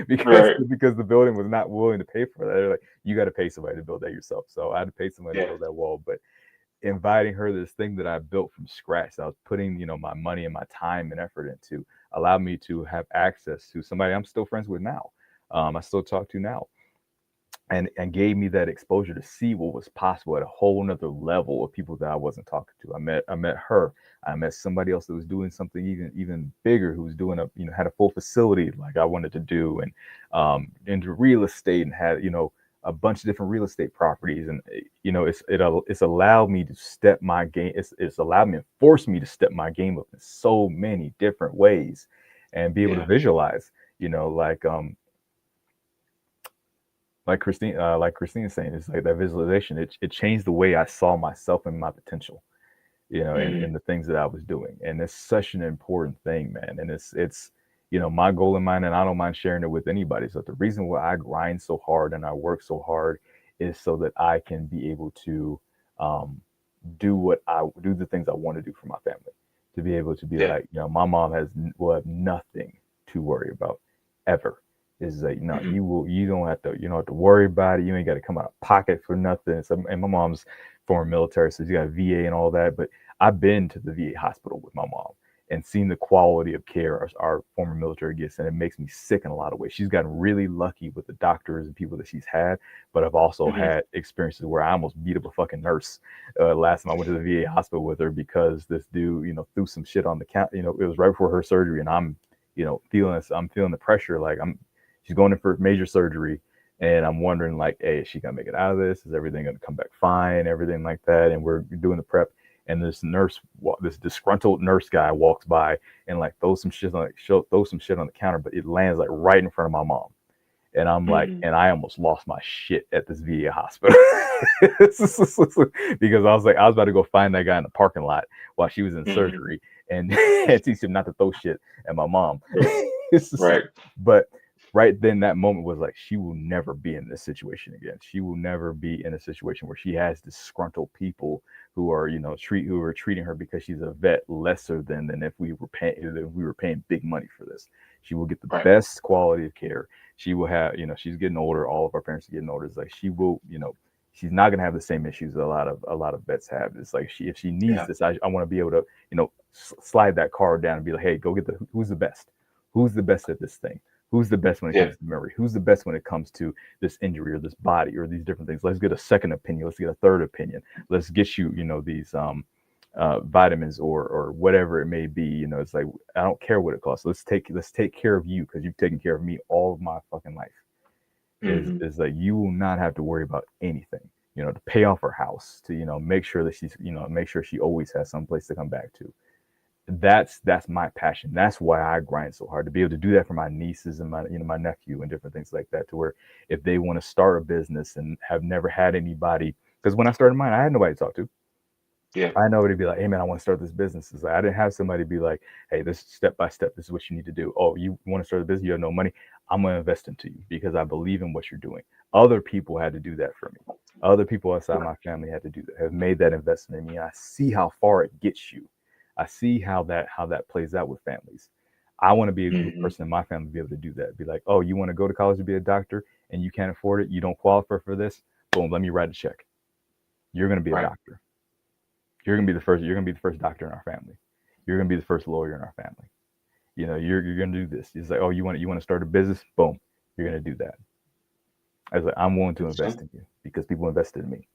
because right. the building was not willing to pay for that. They're like, you got to pay somebody to build that yourself. So I had to pay somebody to Yeah, build that wall. But inviting her this thing that I built from scratch, that I was putting, my money and my time and effort into, allowed me to have access to somebody I'm still friends with now. I still talk to now, and gave me that exposure to see what was possible at a whole nother level of people that I wasn't talking to. I met her. I met somebody else that was doing something even bigger, who was doing had a full facility like I wanted to do, and into real estate, and had a bunch of different real estate properties. And it's allowed me to step my game. It's allowed me and forced me to step my game up in so many different ways, and be able to yeah, visualize. Like like Christine's saying, it's like that visualization. It changed the way I saw myself and my potential, in mm, the things that I was doing. And it's such an important thing, man. And it's my goal in mind, and I don't mind sharing it with anybody. So the reason why I grind so hard and I work so hard is so that I can be able to um, do the things I want to do for my family. To be able to be yeah, like, my mom will have nothing to worry about ever. Is like, no, mm, you don't have to worry about it. You ain't got to come out of pocket for nothing. So, and my mom's former military, so she got VA and all that. But I've been to the VA hospital with my mom and seen the quality of care our former military gets, and it makes me sick in a lot of ways. She's gotten really lucky with the doctors and people that she's had, but I've also mm, had experiences where I almost beat up a fucking nurse. Last time I went to the VA hospital with her because this dude, threw some shit on the count. It was right before her surgery, and I'm I'm feeling the pressure. Like she's going in for major surgery, and I'm wondering like, hey, is she gonna make it out of this? Is everything gonna come back fine? Everything like that. And we're doing the prep, and this disgruntled nurse guy walks by and like throws some shit on the counter, but it lands like right in front of my mom. And I'm like, Mm-hmm. and I almost lost my shit at this VA hospital because I was about to go find that guy in the parking lot while she was in Mm-hmm. surgery and teach him not to throw shit at my mom. Right. Right. But right then, that moment was like, she will never be in this situation again. She will never be in a situation where she has disgruntled people who are, who are treating her because she's a vet lesser than if we were paying big money for this. She will get the Right. best quality of care. She will have, she's getting older. All of our parents are getting older. It's like she will, she's not gonna have the same issues a lot of vets have. It's like if she needs Yeah. this, I want to be able to, slide that card down and be like, hey, go get who's the best, who's the best at this thing, who's the best when it Yeah. comes to memory, who's the best when it comes to this injury or this body or these different things. Let's get a second opinion. Let's get a third opinion. Let's get you, these vitamins or whatever it may be. It's like I don't care what it costs. Let's take care of you because you've taken care of me all of my fucking life. Mm-hmm. Is like you will not have to worry about anything. To pay off her house, to make sure that make sure she always has some place to come back to. That's my passion. That's why I grind so hard to be able to do that for my nieces and my nephew and different things like that. To where if they want to start a business and have never had anybody, because when I started mine, I had nobody to talk to. Yeah. I know to be like, hey man, I want to start this business. It's like, I didn't have somebody be like, hey, this step by step, this is what you need to do. Oh, you want to start a business? You have no money. I'm gonna invest into you because I believe in what you're doing. Other people had to do that for me. Other people outside Right. my family had to do that, have made that investment in me. And I see how far it gets you. I see how that plays out with families. I want to be the Mm-hmm. person in my family to be able to do that. Be like, oh, you want to go to college to be a doctor and you can't afford it, you don't qualify for this. Boom, let me write a check. You're gonna be a Right. doctor. You're gonna be the first doctor in our family. You're gonna be the first lawyer in our family. You're gonna do this. It's like, oh, you want to start a business? Boom, you're gonna do that. I was like, I'm willing to So, invest in you because people invested in me.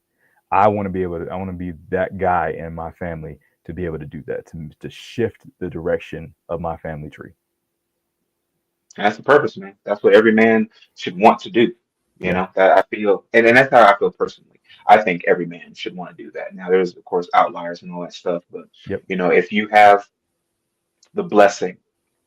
I want to be that guy in my family to be able to do that, to shift the direction of my family tree. that's the purpose, man. That's what every man should want to do. Yeah. That I feel, and that's how I feel personally. I think every man should want to do that. Now, there's of course outliers and all that stuff, but Yep. if you have the blessing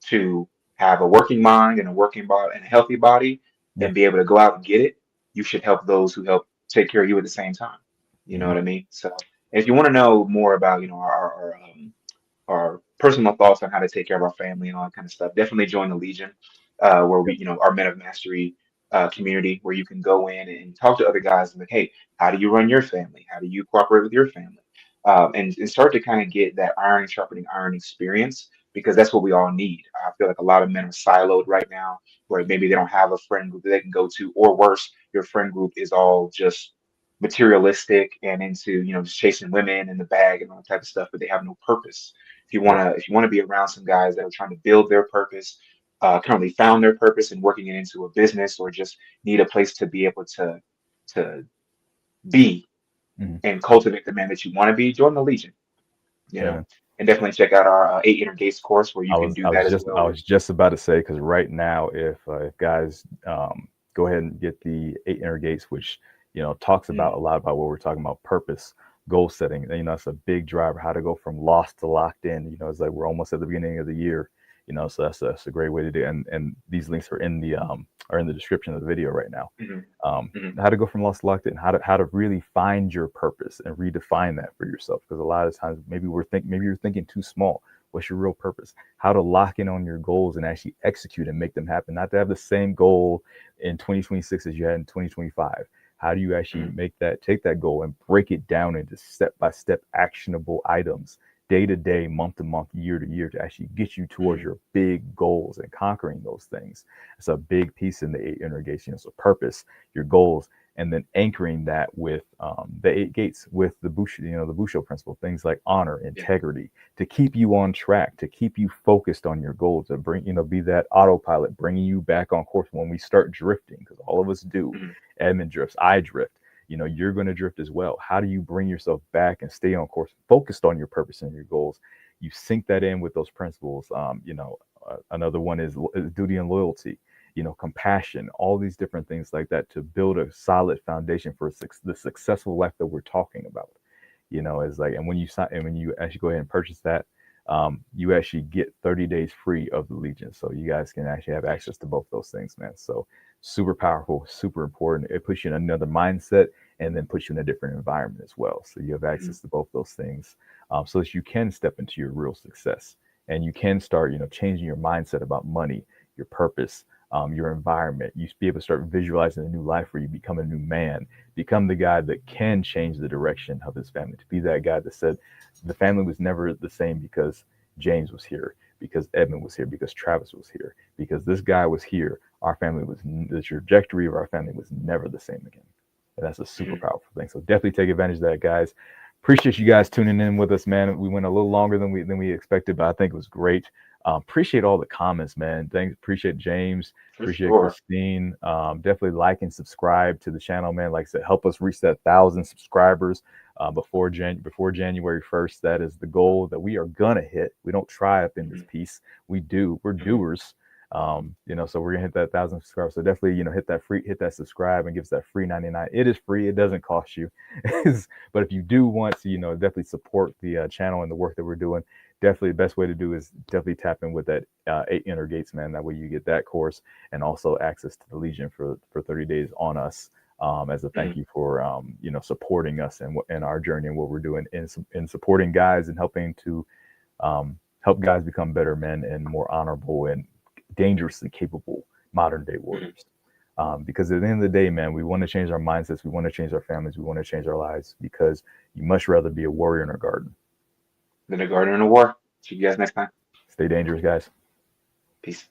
to have a working mind and a working body and a healthy body Yeah. and be able to go out and get it, you should help those who help take care of you at the same time. You know Hmm. what I mean? So if you want to know more about, our personal thoughts on how to take care of our family and all that kind of stuff, definitely join the Legion, where we, Yep. our Men of Mastery community, where you can go in and talk to other guys and like, hey, how do you run your family? How do you cooperate with your family? And start to kind of get that iron sharpening iron experience because that's what we all need. I feel like a lot of men are siloed right now, where maybe they don't have a friend group that they can go to, or worse, your friend group is all just materialistic and into just chasing women and the bag and all that type of stuff, but they have no purpose. Yep. If you want to be around some guys that are trying to build their purpose, currently found their purpose and working it into a business, or just need a place to be able to be Hmm. and cultivate the man that you want to be, join the Legion. You Yeah, know, man. and definitely check out our Eight Inner Gates course where you I can was do I that was as just I well. was just about to say because right now, if guys go ahead and get the Eight Inner Gates, which talks about a Mm, lot about what we're talking about, purpose, goal setting. It's a big driver. How to go from lost to locked in. It's like we're almost at the beginning of the year. So that's a great way to do it. And these links are in the description of the video right now. mhm, Um, mhm, how to go from lost to locked in, how to really find your purpose and redefine that for yourself. Because a lot of times maybe you're thinking too small. What's your real purpose? How to lock in on your goals and actually execute and make them happen. Not to have the same goal in 2026 as you had in 2025. How do you actually mhm, take that goal and break it down into step by step actionable items, day to day, month to month, year to year, to actually get you towards mhm, your big goals and conquering those things? It's a big piece in the eight inner gates. So purpose, your goals, and then anchoring that with the eight gates with the the Busho principle, things like honor, yeah, integrity, to keep you on track, to keep you focused on your goals, to bring, be that autopilot, bringing you back on course when we start drifting, because all of us do. mhm, Edmund drifts, I drift. You're going to drift as well. How do you bring yourself back and stay on course, focused on your purpose and your goals? You sync that in with those principles. another one is duty and loyalty, compassion, all these different things like that to build a solid foundation for the successful life that we're talking about. It's like, and when you sign, and when you actually go ahead and purchase that, you actually get 30 days free of the Legion. So you guys can actually have Nice. access to both those things, man. So super powerful, super important. It puts you in another mindset and then puts you in a different environment as well. So you have Mhm. access to both those things, so that you can step into your real success and you can start, changing your mindset about money, your purpose, your environment. You be able to start visualizing a new life where you become a new man, become the guy that can change the direction of his family, to be that guy that said the family was never the same because James was here, because Edmund was here, because Travis was here, because this guy was here. Our family was, the trajectory of our family was never the same again. And that's a super Mhm. powerful thing. So definitely take advantage of that, guys. Appreciate you guys tuning in with us, man. We went a little longer than we expected, but I think it was great. Appreciate all the comments, man. Thanks. Appreciate James. For Appreciate sure. Christine. Definitely like and subscribe to the channel, man. Like I said, help us reach that 1,000 subscribers before January 1st. That is the goal that we are gonna hit. We don't try up in this Mhm. piece. We do. We're Mhm. doers. So we're gonna hit that 1,000 subscribers. So definitely, hit that subscribe and give us that free 99. It is free. It doesn't cost you. But if you do want to, definitely support the channel and the work that we're doing, definitely the best way to do is definitely tap in with that 8 Inner Gates, man. That way you get that course and also access to the Legion for 30 days on us, as a thank Mhm. you for supporting us and our journey and what we're doing in supporting guys and helping to help guys become better men and more honorable and dangerously capable modern day Mhm. warriors. Because at the end of the day, man, we want to change our mindsets, we want to change our families, we want to change our lives, because you much rather be a warrior in a garden. Been a gardener in a war. See you guys next time. Stay dangerous, guys. Peace.